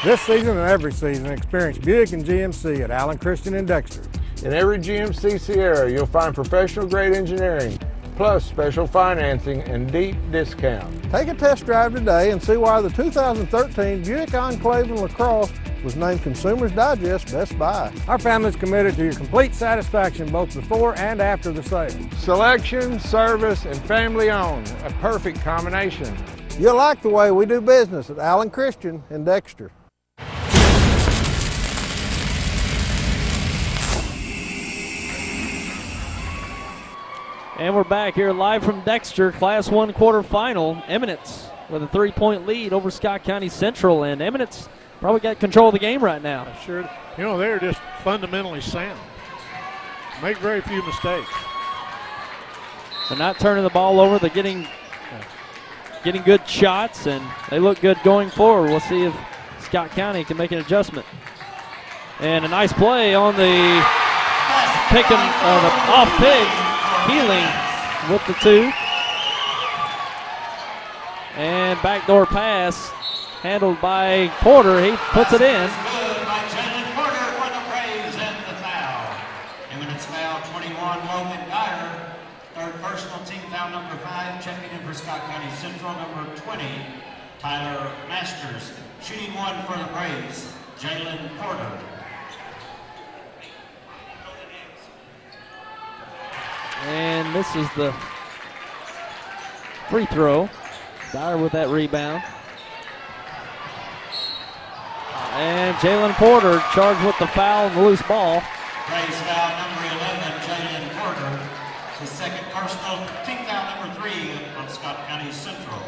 This season and every season, experience Buick and GMC at Allen Christian in Dexter. In every GMC Sierra, you'll find professional grade engineering, plus special financing and deep discount. Take a test drive today and see why the 2013 Buick Enclave and LaCrosse was named Consumers Digest Best Buy. Our family is committed to your complete satisfaction both before and after the sale. Selection, service, and family owned, a perfect combination. You'll like the way we do business at Allen Christian in Dexter. And we're back here live from Dexter, Class 1 quarterfinal. Eminence with a 3-point lead over Scott County Central, and Eminence probably got control of the game right now. Sure, you know, they're just fundamentally sound. Make very few mistakes. They're not turning the ball over. They're getting good shots, and they look good going forward. We'll see if Scott County can make an adjustment. And a nice play on the off pick. Keeling with the 2. And backdoor pass handled by Porter. He puts it in. Good by Jalen Porter for the Braves and the foul. Eminence foul 21, Logan Dyer. Third personal team foul number 5. Checking in for Scott County Central, number 20, Tyler Masters. Shooting 1 for the Braves, Jalen Porter. And misses the free throw. Dyer with that rebound. And Jalen Porter charged with the foul and the loose ball. Braves foul number 11, Jalen Porter. His second personal, team foul number 3 on Scott County Central.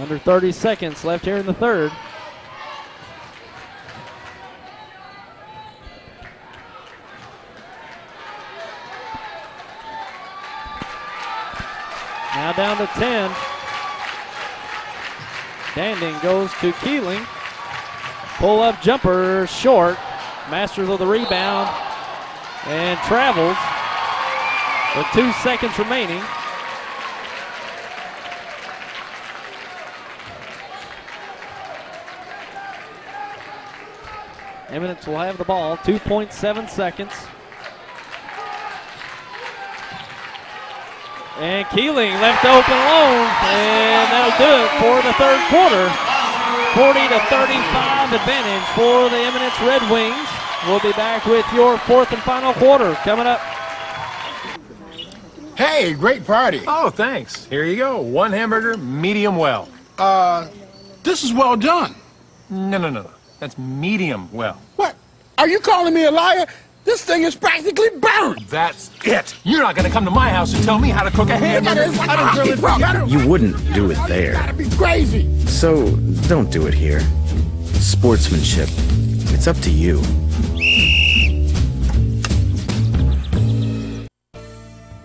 Under 30 seconds left here in the third. Now down to 10. Danding goes to Keeling. Pull-up jumper short. Masters of the rebound and travels with 2 seconds remaining. Eminence will have the ball, 2.7 seconds. And Keeling left open alone, and that'll do it for the third quarter. 40-35 advantage for the Eminence Red Wings. We'll be back with your fourth and final quarter coming up. Hey, great party. Oh, thanks. Here you go. 1 hamburger, medium well. This is well done. No. That's medium well. What? Are you calling me a liar? This thing is practically burned. That's it. You're not going to come to my house and tell me how to cook a hamburger. I don't grill it for you. You wouldn't do it there. Gotta be crazy. So don't do it here. Sportsmanship. It's up to you.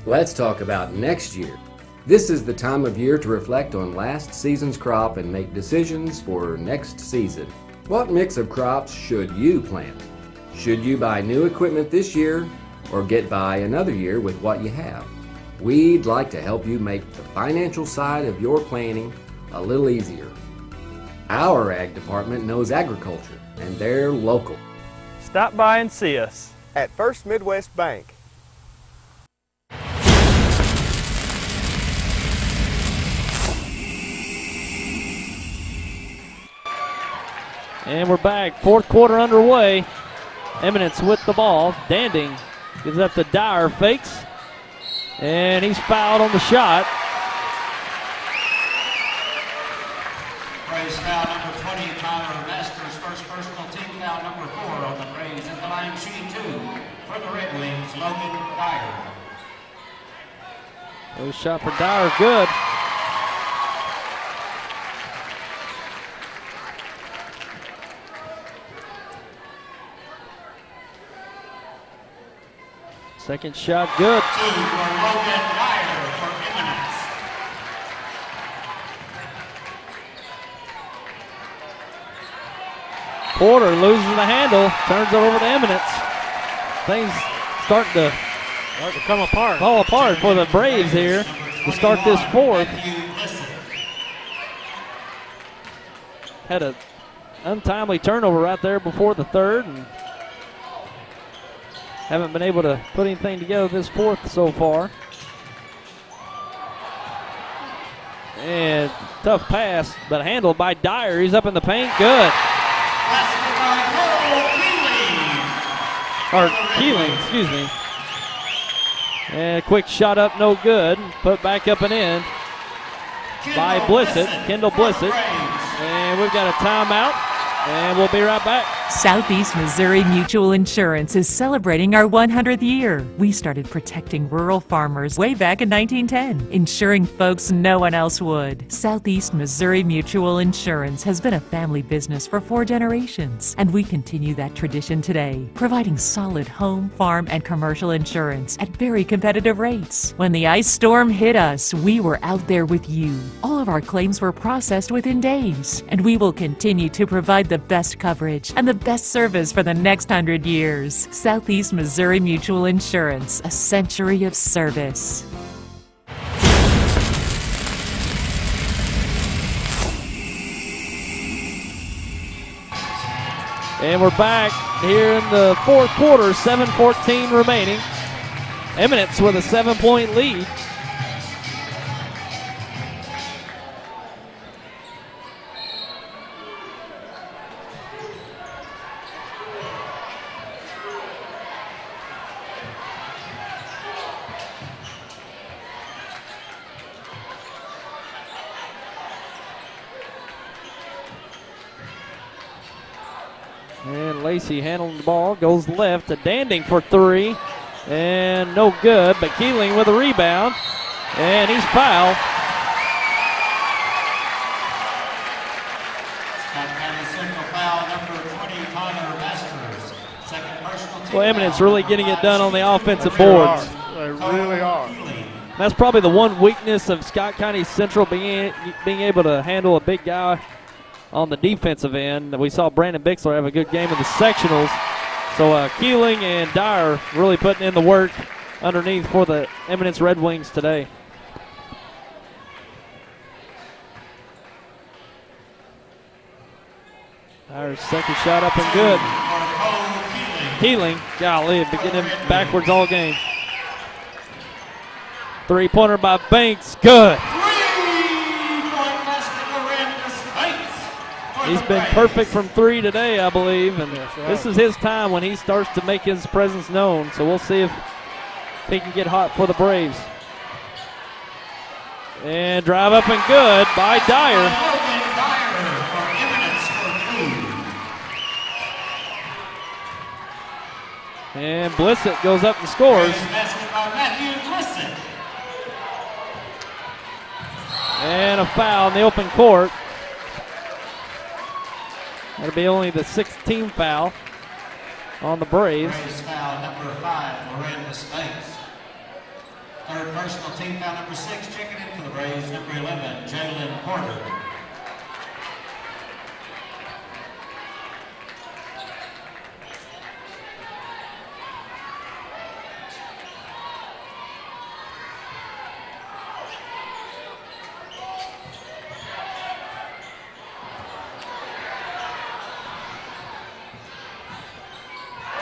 Let's talk about next year. This is the time of year to reflect on last season's crop and make decisions for next season. What mix of crops should you plant? Should you buy new equipment this year or get by another year with what you have? We'd like to help you make the financial side of your planning a little easier. Our ag department knows agriculture and they're local. Stop by and see us at First Midwest Bank. And we're back, fourth quarter underway. Eminence with the ball. Danding gives up to Dyer, fakes, and he's fouled on the shot. Braves foul number 20, Tyler Masters, first personal team foul number 4 on the Braves. At the line, shooting 2 for the Red Wings, Logan Dyer. It was shot for Dyer, good. Second shot, good. 2 for Logan Dyer for Eminence. Porter loses the handle, turns it over to Eminence. Things starting to fall apart for the Braves here to start this fourth. Had an untimely turnover right there before the third, and haven't been able to put anything together this fourth so far. And tough pass, but handled by Dyer. He's up in the paint, good. Or Keeling, excuse me. And a quick shot up, no good. Put back up and in by Blissett, Kendall Blissett. And we've got a timeout, and we'll be right back. Southeast Missouri Mutual Insurance is celebrating our 100th year. We started protecting rural farmers way back in 1910, ensuring folks no one else would. Southeast Missouri Mutual Insurance has been a family business for 4 generations, and we continue that tradition today, providing solid home, farm, and commercial insurance at very competitive rates. When the ice storm hit us, we were out there with you. All of our claims were processed within days, and we will continue to provide the best coverage and the best service for the next 100 years. Southeast Missouri Mutual Insurance, a century of service. And we're back here in the fourth quarter, 7:14 remaining. Eminence with a 7-point lead. And Lacey handling the ball, goes left to Danding for 3, and no good, but Keeling with a rebound, and he's fouled. Scott County Central foul number 20, Tyler Masters. Second personal team Well, Eminence foul, really number getting it 5, done on the Stephen offensive They are. boards. They really are. That's probably the one weakness of Scott County Central, being able to handle a big guy on the defensive end. We saw Brandon Bixler have a good game in the sectionals. So Keeling and Dyer really putting in the work underneath for the Eminence Red Wings today. Dyer's second shot up and good. Keeling, golly, been getting him backwards all game. Three-pointer by Banks, good. He's been perfect from three today, I believe, and this is his time when he starts to make his presence known. So we'll see if he can get hot for the Braves. And drive up and good by Dyer. And Blissett goes up and scores. And a foul in the open court. That'll be only the 16th foul on the Braves. Braves foul number 5, Miranda Banks. Third personal team foul number 6, checking in for the Braves, number 11, Jalen Porter.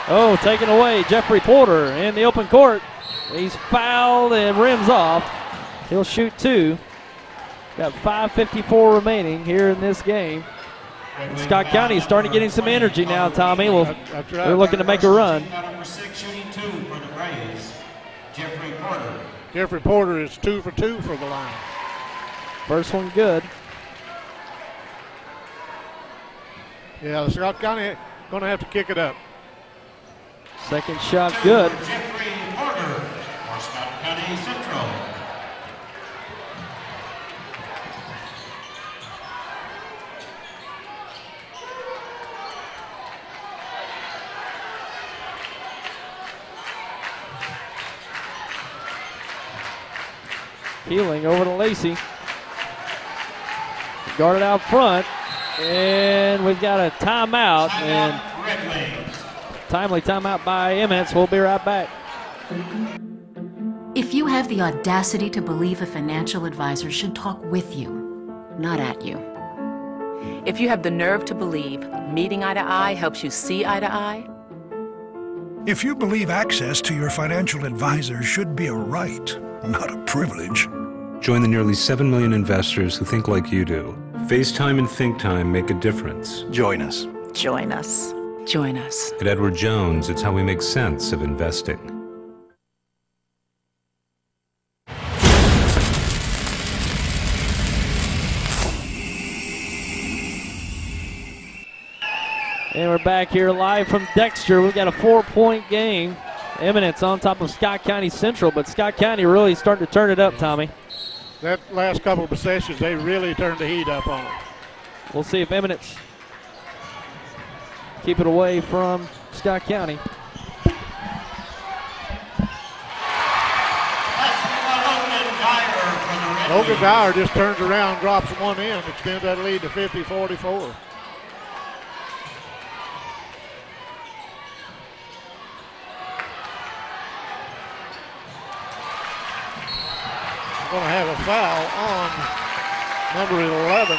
Oh, taken away, Jeffrey Porter in the open court. He's fouled and rims off. He'll shoot two. Got 5:54 remaining here in this game. And Scott County is starting to get some energy now, Tommy. Well, they're looking to make a run. Number 6, shooting 2 for the Braves, Jeffrey Porter. Jeffrey Porter is 2 for 2 for the line. First one good. Yeah, Scott County going to have to kick it up. Second shot good. Jeffrey Porter for Scott County Central. Keeling over to Lacey. Guarded out front. And we've got a timeout. And timely timeout by Eminence. We'll be right back. If you have the audacity to believe a financial advisor should talk with you, not at you. If you have the nerve to believe meeting eye to eye helps you see eye to eye. If you believe access to your financial advisor should be a right, not a privilege. Join the nearly 7 million investors who think like you do. FaceTime and Think Time make a difference. Join us. Join us. Join us. At Edward Jones, it's how we make sense of investing. And we're back here live from Dexter. We've got a 4-point game. Eminence on top of Scott County Central, but Scott County really starting to turn it up, Tommy. That last couple of possessions, they really turned the heat up on it. We'll see if Eminence keep it away from Scott County. Logan Dyer just turns around, drops one in, extends that lead to 50-44. Going to have a foul on number 11.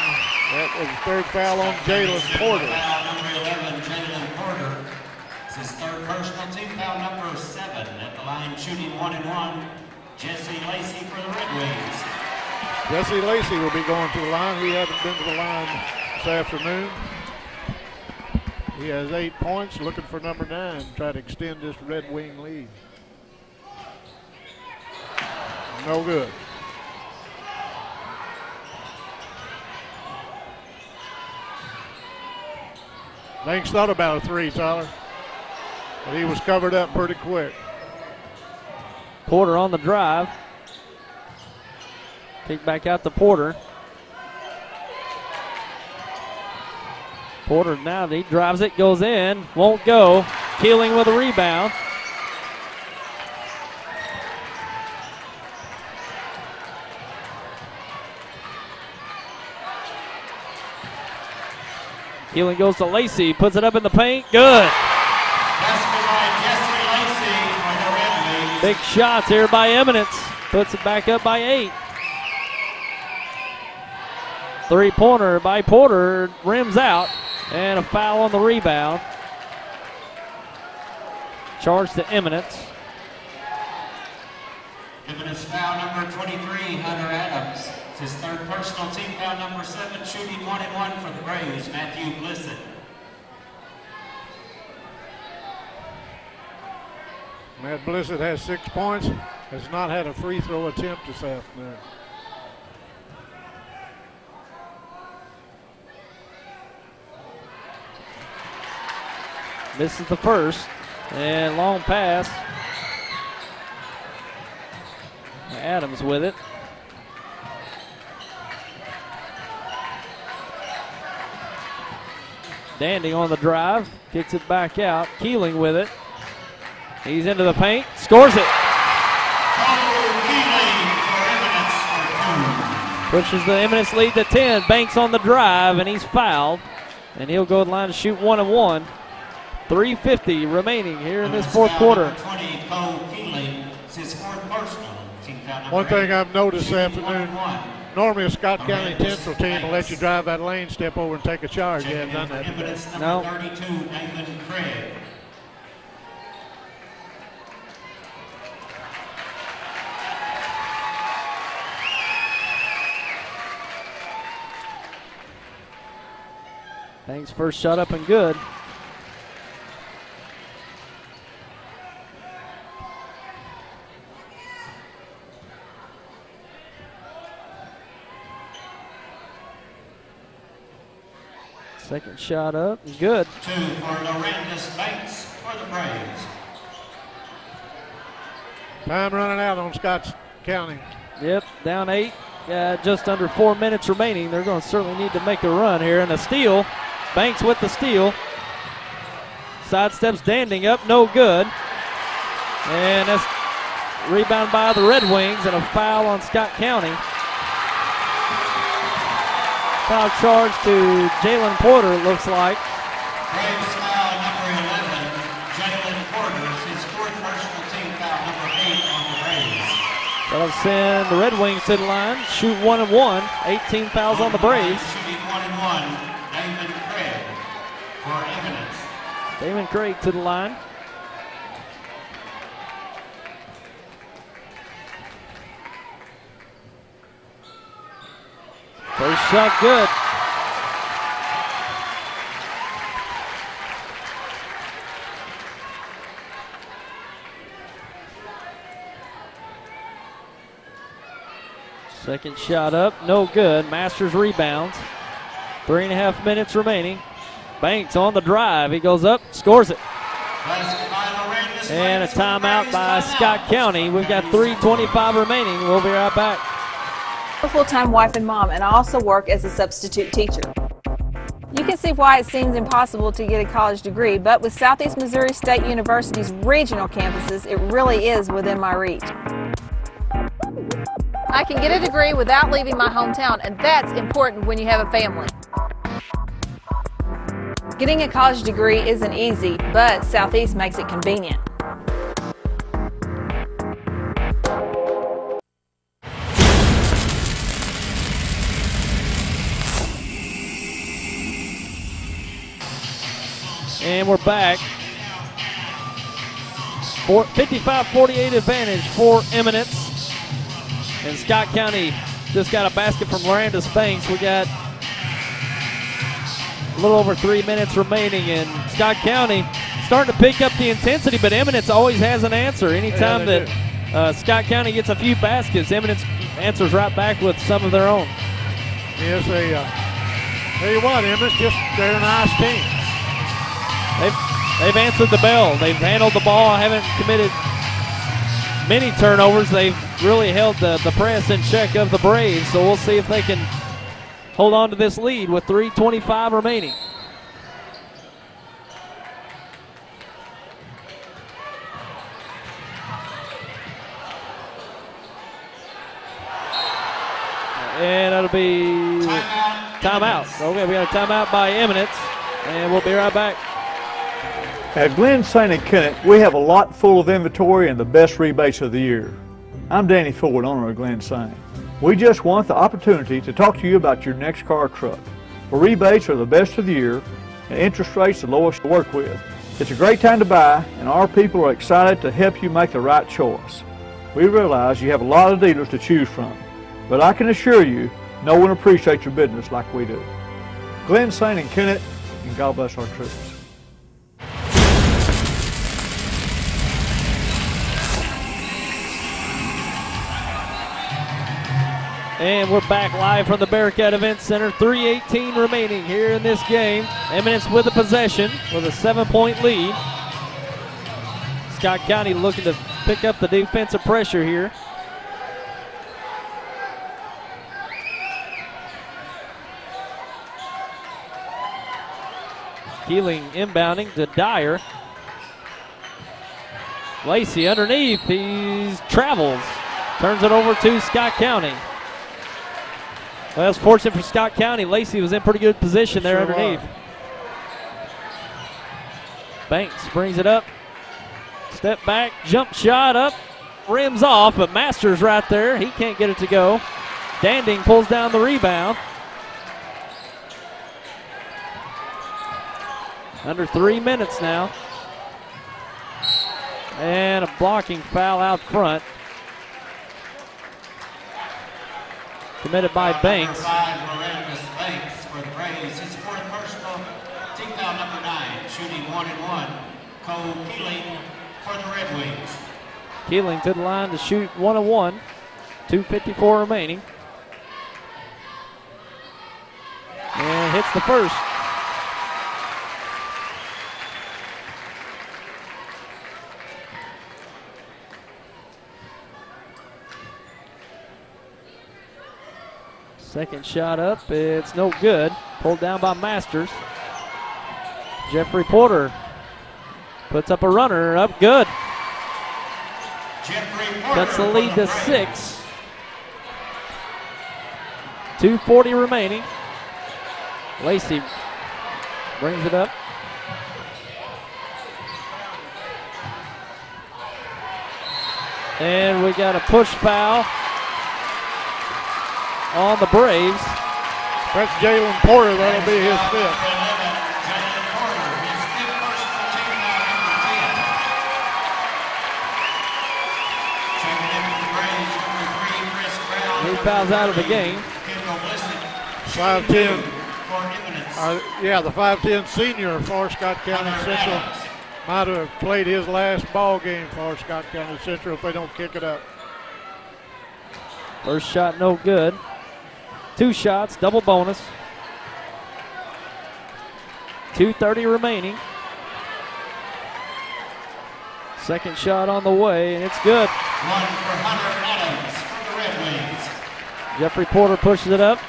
That was the third foul on Jalen Porter. Foul number 11, Jalen Porter. This is third personal team foul number 7 at the line, shooting 1-1. Jesse Lacey for the Red Wings. Jesse Lacey will be going to the line. He hasn't been to the line this afternoon. He has 8 points, looking for number 9, try to extend this Red Wing lead. No good. Banks thought about a 3, Tyler, but he was covered up pretty quick. Porter on the drive. Kick back out to Porter. Porter now, he drives it, goes in, won't go. Keeling with a rebound. Keeling goes to Lacey, puts it up in the paint, good. Big shots here by Eminence, puts it back up by 8. Three-pointer by Porter, rims out, and a foul on the rebound. Charge to Eminence. Eminence foul number 23, Hunter Adams. It's his third personal, team foul number 7, shooting 1-1 for the Braves, Matthew Blissett. Matt Blissett has 6 points, has not had a free throw attempt this afternoon. Misses the first, and long pass. Adams with it. Dandy on the drive, kicks it back out. Keeling with it. He's into the paint, scores it. Pushes the Eminence lead to 10. Banks on the drive, and he's fouled. And he'll go to the line to shoot 1-1. 3:50 remaining here in this fourth quarter. One thing I've noticed this afternoon, normally a Scott County Central team will let you drive that lane, step over and take a charge. You haven't done that today. No. Banks first shot up and good. Second shot up, good. 2 for Norandis Banks for the Braves. Time running out on Scott County. Yep, down 8. Just under 4 minutes remaining. They're going to certainly need to make a run here. And a steal. Banks with the steal. Sidesteps Danding up, no good. And that's rebound by the Red Wings and a foul on Scott County. Foul charge to Jalen Porter, it looks like. Braves foul number 11, Jalen Porter. His fourth personal team foul number 8 on the Braves. That'll send the Red Wings to the line. Shoot 1-1. 18 fouls on the Braves. Shooting 1-1, Damon Craig for Eminence. Damon Craig to the line. First shot good. Second shot up, no good. Masters rebounds. 3.5 minutes remaining. Banks on the drive. He goes up, scores it. And a timeout by Scott County. We've got 3:25 remaining. We'll be right back. I'm a full-time wife and mom, and I also work as a substitute teacher. You can see why it seems impossible to get a college degree, but with Southeast Missouri State University's regional campuses, it really is within my reach. I can get a degree without leaving my hometown, and that's important when you have a family. Getting a college degree isn't easy, but Southeast makes it convenient. And we're back. 55-48 advantage for Eminence. And Scott County just got a basket from Norandis Banks. We got a little over 3 minutes remaining, and Scott County starting to pick up the intensity, but Eminence always has an answer. Anytime that Scott County gets a few baskets, Eminence answers right back with some of their own. Yes, tell you what, Eminence, they're a nice team. They've answered the bell. They've handled the ball, haven't committed many turnovers. They've really held the press in check of the Braves, so we'll see if they can hold on to this lead with 3:25 remaining. And that'll be timeout. Okay, we got a timeout by Eminence, and we'll be right back. At Glen St. and Kennett, we have a lot full of inventory and the best rebates of the year. I'm Danny Ford, owner of Glen St. We just want the opportunity to talk to you about your next car or truck. The rebates are the best of the year, and interest rates the lowest to work with. It's a great time to buy, and our people are excited to help you make the right choice. We realize you have a lot of dealers to choose from, but I can assure you, no one appreciates your business like we do. Glen St. and Kennett, and God bless our troops. And we're back live from the Bearcat Event Center. 3:18 remaining here in this game. Eminence with the possession with a 7-point lead. Scott County looking to pick up the defensive pressure here. Keeling inbounding to Dyer. Lacey underneath. He travels. Turns it over to Scott County. Well, it's fortunate for Scott County. Lacey was in pretty good position there underneath. Banks brings it up. Step back, jump shot up, rims off, but Masters right there. He can't get it to go. Danding pulls down the rebound. Under 3 minutes now. And a blocking foul out front. Committed by Banks. Banks for the Braves. His fourth personal, team foul number 9, shooting 1-1. Cole Keeling for the Red Wings. Keeling to the line to shoot 1-1. 2:54 remaining. And hits the first. Second shot up, it's no good. Pulled down by Masters. Jeffrey Porter puts up a runner, up good. Cuts the lead to 6. 2:40 remaining. Lacey brings it up. And we got a push foul on the Braves. That's Jalen Porter. That'll be his 5th. He fouls out of the game. 5'10". The 5'10" senior for Scott County Central might have played his last ball game for Scott County Central if they don't kick it up. First shot no good. 2 shots, double bonus. 2:30 remaining. Second shot on the way, and it's good. One for Hunter Adams for the Red Wings. Jeffrey Porter pushes it up.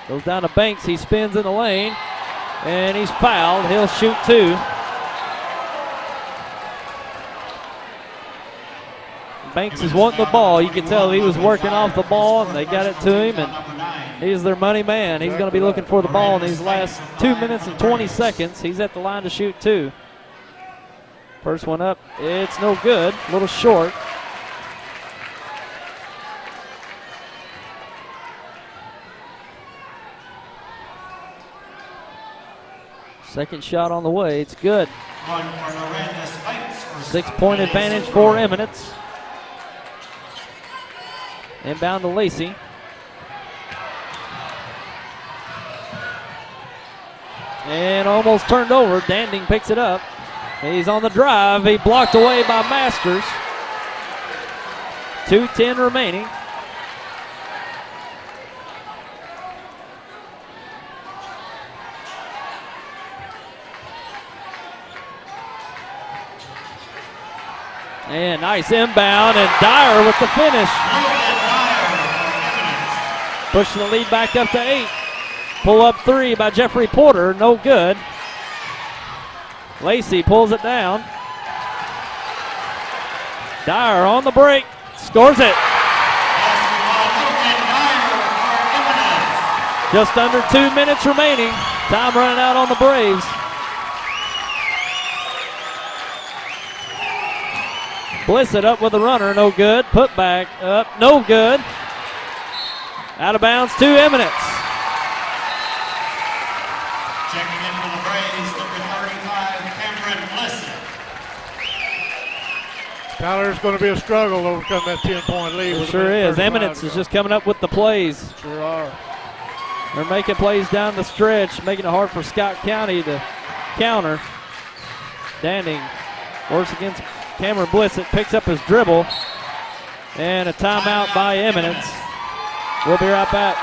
Goes down to Banks. He spins in the lane, and he's fouled. He'll shoot 2. Banks is wanting the ball. You can tell he was working off the ball, and they got it to him, and he's their money man. He's going to be looking for the ball in these last 2 minutes and 20 seconds. He's at the line to shoot 2. First one up, it's no good, a little short. Second shot on the way, it's good. 6-point advantage for Eminence. Inbound to Lacey. And almost turned over. Danding picks it up. He's on the drive. He blocked away by Masters. 2:10 remaining. And nice inbound, and Dyer with the finish. Pushing the lead back up to 8. Pull up 3 by Jeffrey Porter, no good. Lacey pulls it down. Dyer on the break, scores it. Just under 2 minutes remaining. Time running out on the Braves. Blissett up with the runner, no good. Put back up, no good. Out of bounds to Eminence. Checking in for the Braves, number 35, Cameron Blissett. Tyler, it's going to be a struggle to overcome that 10-point lead. It sure is. Eminence is just coming up with the plays. Sure are. They're making plays down the stretch, making it hard for Scott County to counter. Standing works against Cameron Blissett, picks up his dribble, and a timeout by Eminence. We'll be right back.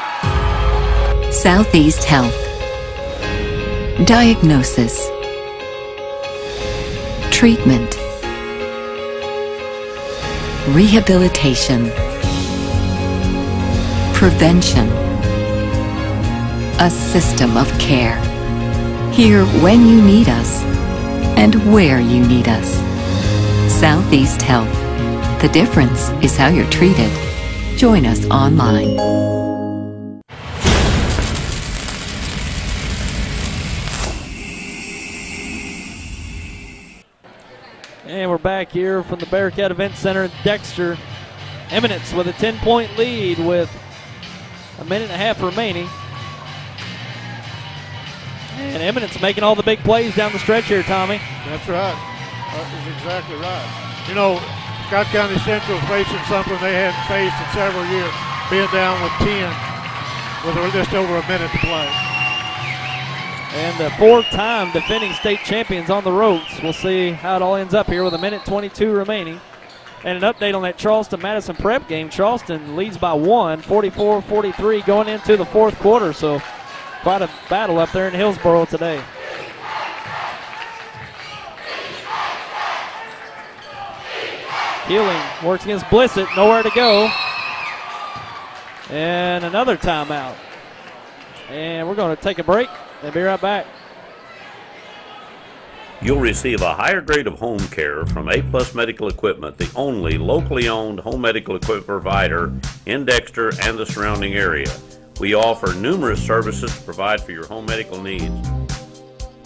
Southeast Health. Diagnosis. Treatment. Rehabilitation. Prevention. A system of care. Here when you need us and where you need us. Southeast Health. The difference is how you're treated. Join us online. And we're back here from the Bearcat Event Center in Dexter. Eminence with a 10-point lead with a minute and a half remaining. And Eminence making all the big plays down the stretch here, Tommy. That's right. That is exactly right. You know, Scott County Central is facing something they hadn't faced in several years, being down with 10 with just over a minute to play. And the four-time defending state champions on the ropes. We'll see how it all ends up here with a minute 22 remaining. And an update on that Charleston-Madison Prep game. Charleston leads by 1, 44-43 going into the fourth quarter. So quite a battle up there in Hillsboro today. Keeling works against Blissett, nowhere to go. And another timeout. And we're going to take a break and be right back. You'll receive a higher grade of home care from A-Plus Medical Equipment, the only locally owned home medical equipment provider in Dexter and the surrounding area. We offer numerous services to provide for your home medical needs.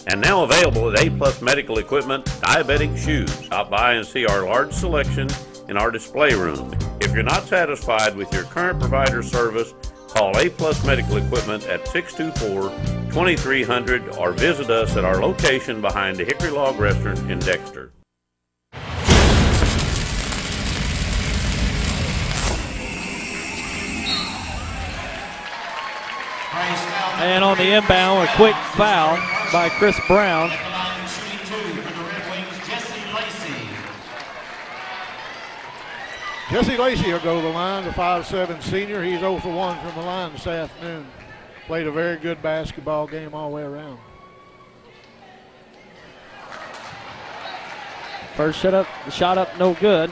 And now available at A-Plus Medical Equipment, diabetic shoes. Stop by and see our large selection in our display room. If you're not satisfied with your current provider service, call A-Plus Medical Equipment at 624-2300 or visit us at our location behind the Hickory Log Restaurant in Dexter. And on the inbound, a quick foul by Chris Brown. Jesse Lacey will go to the line, the 5'7" senior. He's 0 for 1 from the line this afternoon. Played a very good basketball game all the way around. First shot up, no good.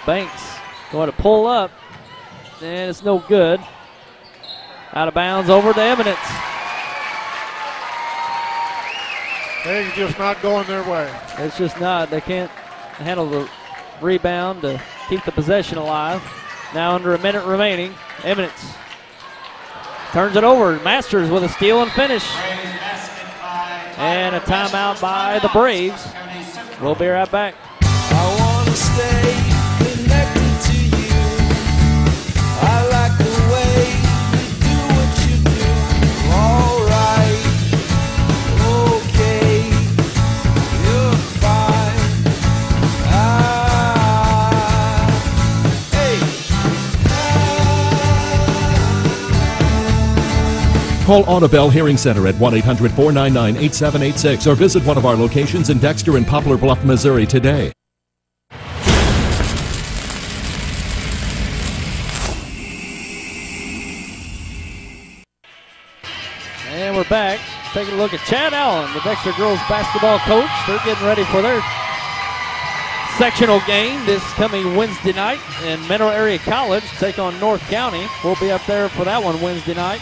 Banks going to pull up, and it's no good. Out of bounds over to Eminence. They're just not going their way. It's just not. They can't handle the rebound to keep the possession alive. Now under a minute remaining. Eminence turns it over. Masters with a steal and finish. And a timeout by the Braves. We'll be right back. I want to stay connected to you. I like the way you do what you do. All right, okay, you're fine. Call Audubell Hearing Center at 1-800-499-8786 or visit one of our locations in Dexter and Poplar Bluff, Missouri today. And we're back, taking a look at Chad Allen, the Dexter girls basketball coach. They're getting ready for their sectional game this coming Wednesday night, and Mineral Area College take on North County. We'll be up there for that one Wednesday night.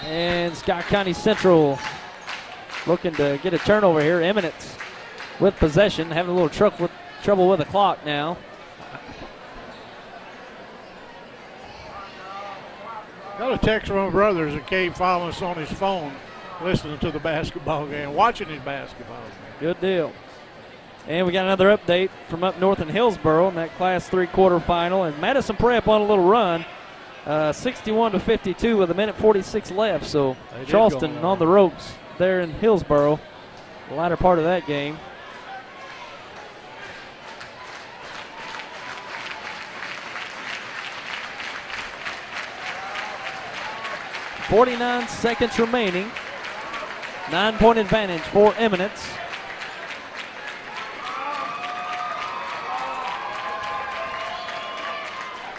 And Scott County Central looking to get a turnover here. Eminence with possession, having a little trouble with the clock now. Got a text from my brothers that came following us on his phone, listening to the basketball game, watching his basketball game. Good deal. And we got another update from up north in Hillsboro in that Class 3 quarterfinal. And Madison Prep on a little run, 61-52 with 1:46 left. So Charleston on the ropes there in Hillsboro, the latter part of that game. .49 seconds remaining. 9-point advantage for Eminence.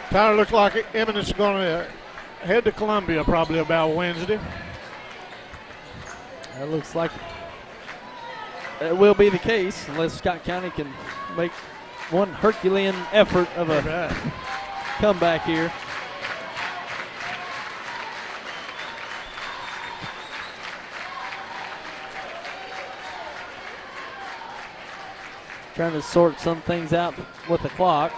Tyler, looks like Eminence is going to head to Columbia probably about Wednesday. That looks like it will be the case unless Scott County can make one Herculean effort of a comeback here. Trying to sort some things out with the clock.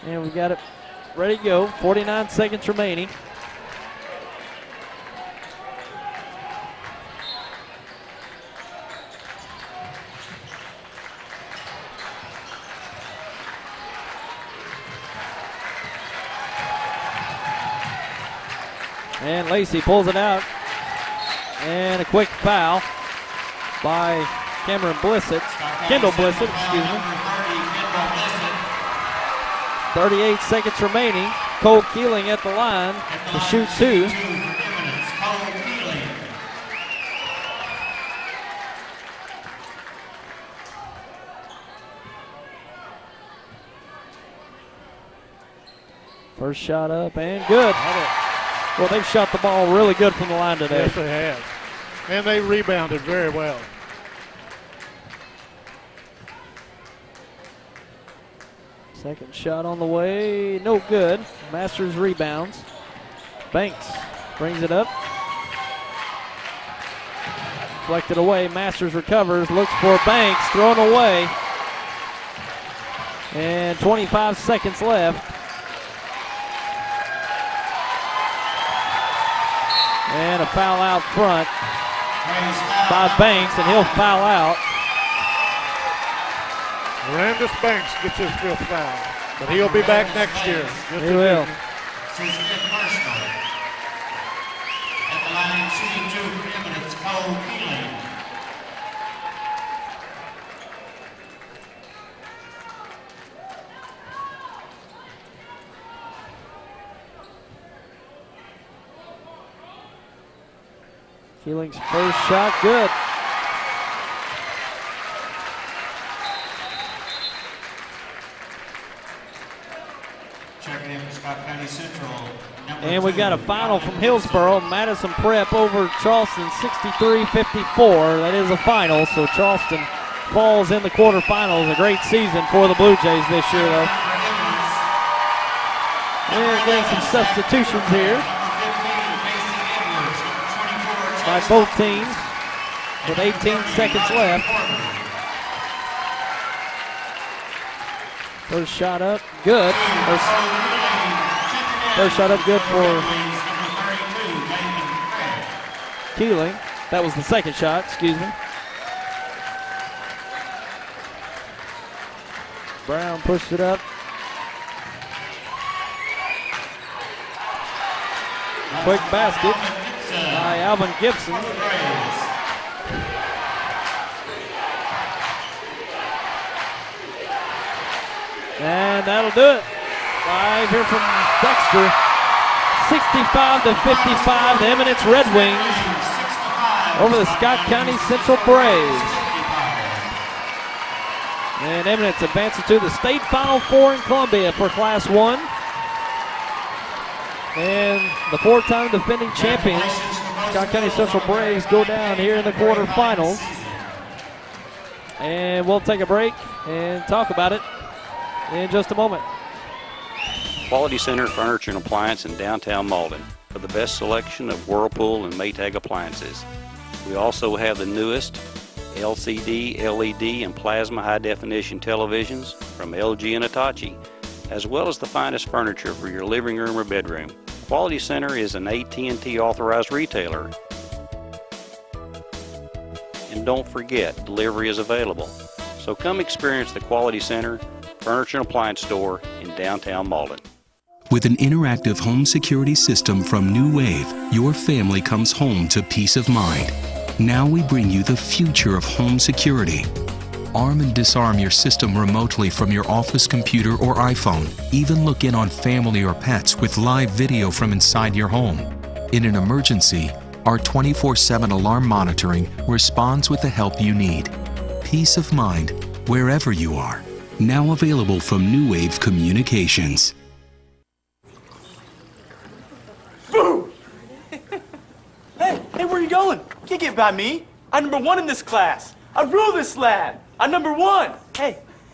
And we got it ready to go. 49 seconds remaining. And Lacey pulls it out. And a quick foul by Kendall Blissett, excuse me. 38 seconds remaining. Cole Keeling at the line to shoot two. First shot up and good. Well, they've shot the ball really good from the line today. Yes, they have. And they rebounded very well. Second shot on the way, no good. Masters rebounds. Banks brings it up. Deflected away, Masters recovers, looks for Banks, thrown away. And 25 seconds left. And a foul out front by Banks, and he'll foul out. Randus Banks gets his fifth foul, but he'll be back next year. He will. At the line, shooting two for Eminence, Cole Keeling. Keeling's first shot, good. And we got a final from Hillsboro. Madison Prep over Charleston 63-54. That is a final, so Charleston falls in the quarterfinals. A great season for the Blue Jays this year, though. We're getting some substitutions here by both teams with 18 seconds left. First shot up, good. First shot up good for Keeling. That was the second shot, excuse me. Brown pushed it up. Quick basket by Alvin Gibson. And that'll do it. 5 here from Dexter. 65-55, the Eminence Red Wings over the Scott County Central Braves. And Eminence advances to the state Final Four in Columbia for Class 1. And the 4-time defending champions, Scott County Central Braves, go down here in the quarterfinals. And we'll take a break and talk about it in just a moment. Quality Center Furniture and Appliance in downtown Malden for the best selection of Whirlpool and Maytag appliances. We also have the newest LCD, LED, and plasma high-definition televisions from LG and Hitachi, as well as the finest furniture for your living room or bedroom. Quality Center is an AT&T authorized retailer. And don't forget, delivery is available. So come experience the Quality Center Furniture and Appliance Store in downtown Malden. With an interactive home security system from New Wave, your family comes home to peace of mind. Now we bring you the future of home security. Arm and disarm your system remotely from your office computer or iPhone. Even look in on family or pets with live video from inside your home. In an emergency, our 24/7 alarm monitoring responds with the help you need. Peace of mind wherever you are. Now available from New Wave Communications. Boom! Hey, where are you going? Can't get by me. I'm #1 in this class. I rule this lab. I'm #1.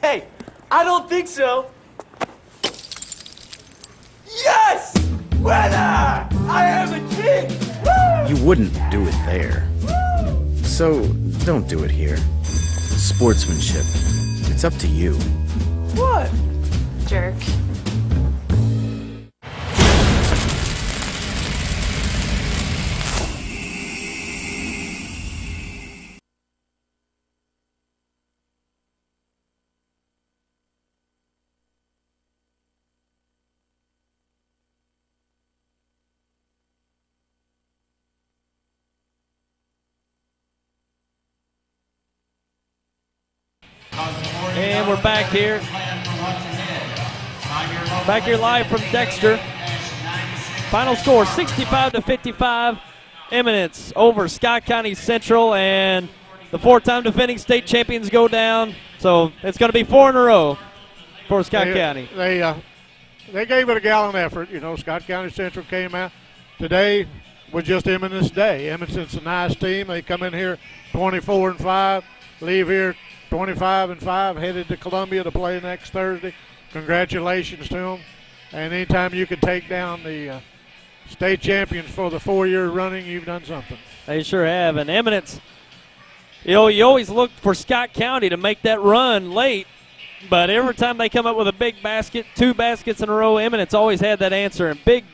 Hey, I don't think so. Yes! Winner! I am a king! Woo! You wouldn't do it there. So don't do it here. Sportsmanship. It's up to you. What? Jerk. And we're back here. Back here live from Dexter. Final score 65-55. Eminence over Scott County Central, and the 4-time defending state champions go down. So it's going to be 4 in a row for Scott County. They gave it a gallant effort. You know, Scott County Central came out. Today was just Eminence Day. Eminence is a nice team. They come in here 24-5, leave here 25-5, headed to Columbia to play next Thursday. Congratulations to them. And anytime you can take down the state champions for the 4 year running, you've done something. They sure have. And Eminence, you know, you always look for Scott County to make that run late, but every time they come up with a big basket, 2 baskets in a row, Eminence always had that answer. And big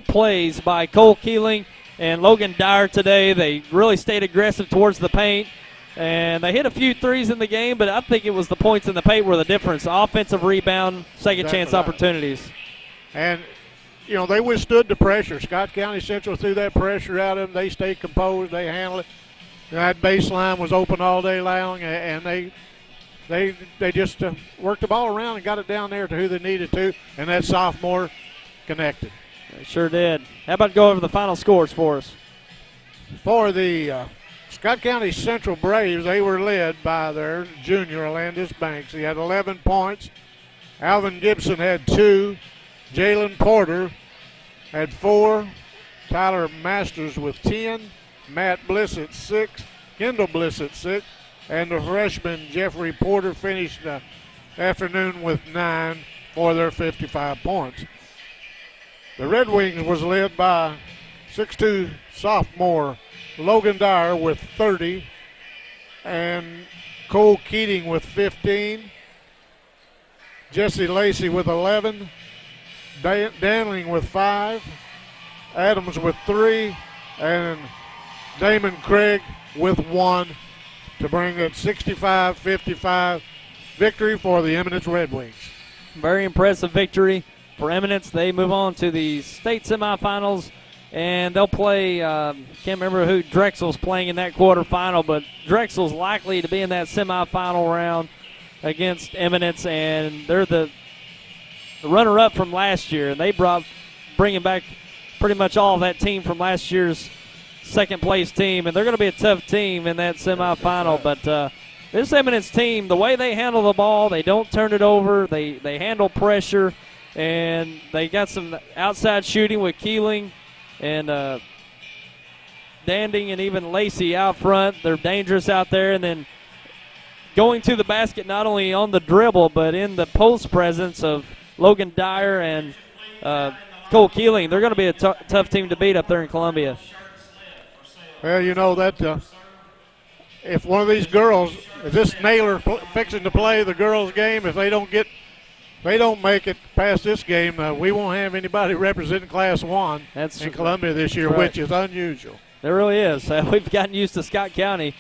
plays by Cole Keeling and Logan Dyer today. They really stayed aggressive towards the paint. And they hit a few threes in the game, but I think it was the points in the paint were the difference. Offensive rebound, second chance opportunities. And, you know, they withstood the pressure. Scott County Central threw that pressure out of them. They stayed composed. They handled it. That baseline was open all day long, and they just worked the ball around and got it down there to who they needed to, and that sophomore connected. They sure did. How about go over the final scores for us? For the Scott County Central Braves, they were led by their junior, Alandis Banks. He had 11 points. Alvin Gibson had 2. Jalen Porter had 4. Tyler Masters with 10. Matt Bliss at 6. Kendall Bliss at 6. And the freshman Jeffrey Porter finished the afternoon with 9 for their 55 points. The Red Wings was led by 6'2" sophomore Logan Dyer with 30, and Cole Keating with 15, Jesse Lacey with 11, Danling with 5, Adams with 3, and Damon Craig with 1 to bring that 65-55 victory for the Eminence Red Wings. Very impressive victory for Eminence. They move on to the state semifinals and they'll play, can't remember who Drexel's playing in that quarterfinal, but Drexel's likely to be in that semifinal round against Eminence, and they're the runner-up from last year, and they bringing back pretty much all of that team from last year's second-place team, and they're going to be a tough team in that semifinal. But this Eminence team, the way they handle the ball, they don't turn it over, they handle pressure, and they got some outside shooting with Keeling and Danding and even Lacey out front. They're dangerous out there, and then going to the basket not only on the dribble but in the post presence of Logan Dyer and Cole Keeling. They're going to be a tough team to beat up there in Columbia. Well, you know that if one of these girls, if this Naylor fixing to play the girls' game, if they don't make it past this game, we won't have anybody representing Class 1 in Columbia this year, which is unusual. It really is. We've gotten used to Scott County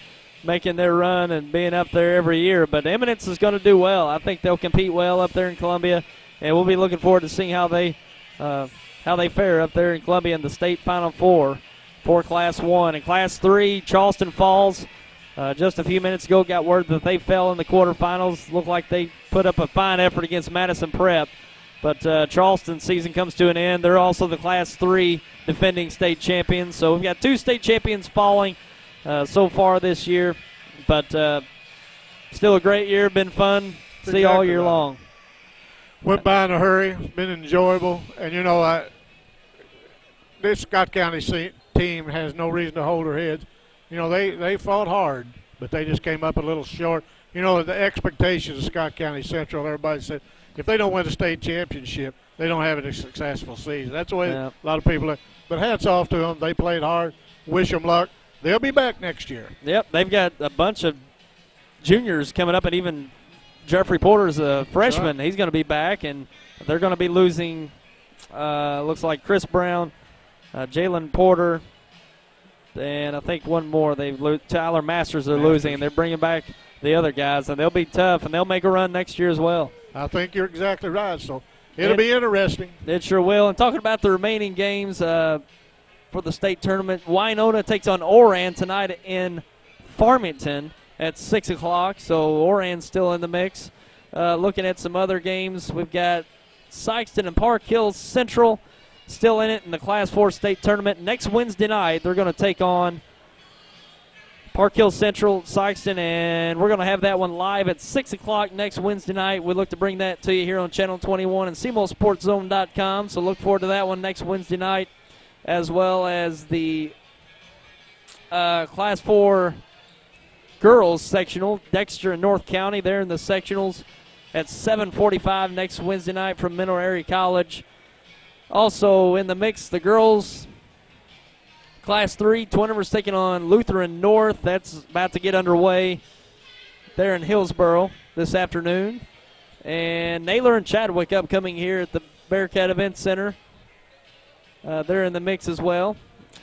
making their run and being up there every year, but Eminence is going to do well. I think they'll compete well up there in Columbia, and we'll be looking forward to seeing how they fare up there in Columbia in the state Final Four for Class 1. In Class 3, Charleston Falls, just a few minutes ago, got word that they fell in the quarterfinals. Looked like they put up a fine effort against Madison Prep. But Charleston's season comes to an end. They're also the Class 3 defending state champions. So we've got two state champions falling so far this year. But still a great year. Been fun to see all year long. Went by in a hurry. It's been enjoyable. And, you know, this Scott County team has no reason to hold their heads. You know, they fought hard, but they just came up a little short. You know, the expectations of Scott County Central, everybody said, if they don't win the state championship, they don't have a successful season. That's the way a lot of people are. But hats off to them. They played hard. Wish them luck. They'll be back next year. Yep, they've got a bunch of juniors coming up, and even Jeffrey Porter's a freshman. Right. He's going to be back, and they're going to be losing, looks like Chris Brown, Jalen Porter, and I think one more. Tyler Masters are losing, and they're bringing back the other guys, and they'll be tough, and they'll make a run next year as well. I think you're exactly right, so it'll be interesting. It sure will. And talking about the remaining games for the state tournament, Winona takes on Oran tonight in Farmington at 6 o'clock, so Oran's still in the mix. Looking at some other games, we've got Sykeston and Park Hills Central still in it in the Class 4 state tournament. Next Wednesday night, they're going to take on Park Hills Central, Sykeston, and we're going to have that one live at 6 o'clock next Wednesday night. We look to bring that to you here on Channel 21 and SemoSportsZone.com, so look forward to that one next Wednesday night, as well as the Class 4 girls sectional, Dexter and North County. They're in the sectionals at 7:45 next Wednesday night from Mineral Area College. Also in the mix, the girls Class 3, Twin Rivers taking on Lutheran North. That's about to get underway there in Hillsboro this afternoon. And Naylor and Chadwick upcoming here at the Bearcat Event Center. They're in the mix as well.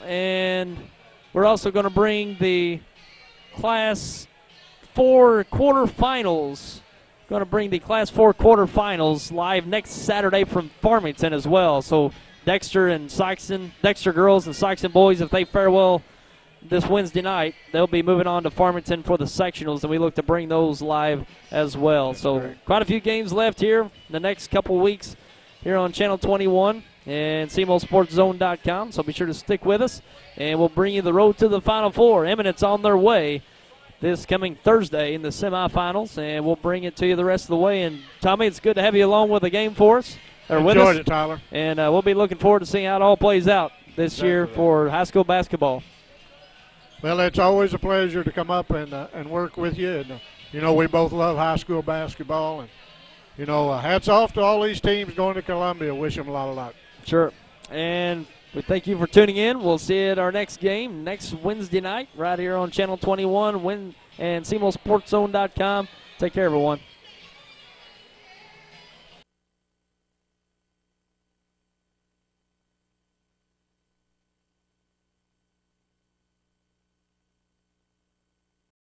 And we're also going to bring the Class 4 quarterfinals. Going to bring the Class 4 quarterfinals live next Saturday from Farmington as well. So Dexter and Sykeston, Dexter girls and Sykeston boys, if they fare well this Wednesday night, they'll be moving on to Farmington for the sectionals, and we look to bring those live as well. So quite a few games left here the next couple weeks here on Channel 21 and SemoSportsZone.com, so be sure to stick with us, and we'll bring you the road to the Final Four. Eminence on their way this coming Thursday in the semifinals, and we'll bring it to you the rest of the way. And, Tommy, it's good to have you along with the game for us. Enjoyed it, Tyler. And we'll be looking forward to seeing how it all plays out this year for high school basketball. Well, it's always a pleasure to come up and work with you. And, you know, we both love high school basketball. And, you know, hats off to all these teams going to Columbia. Wish them a lot of luck. Sure. And we thank you for tuning in. We'll see you at our next game next Wednesday night right here on Channel 21 and SemoSportsZone.com. Take care, everyone.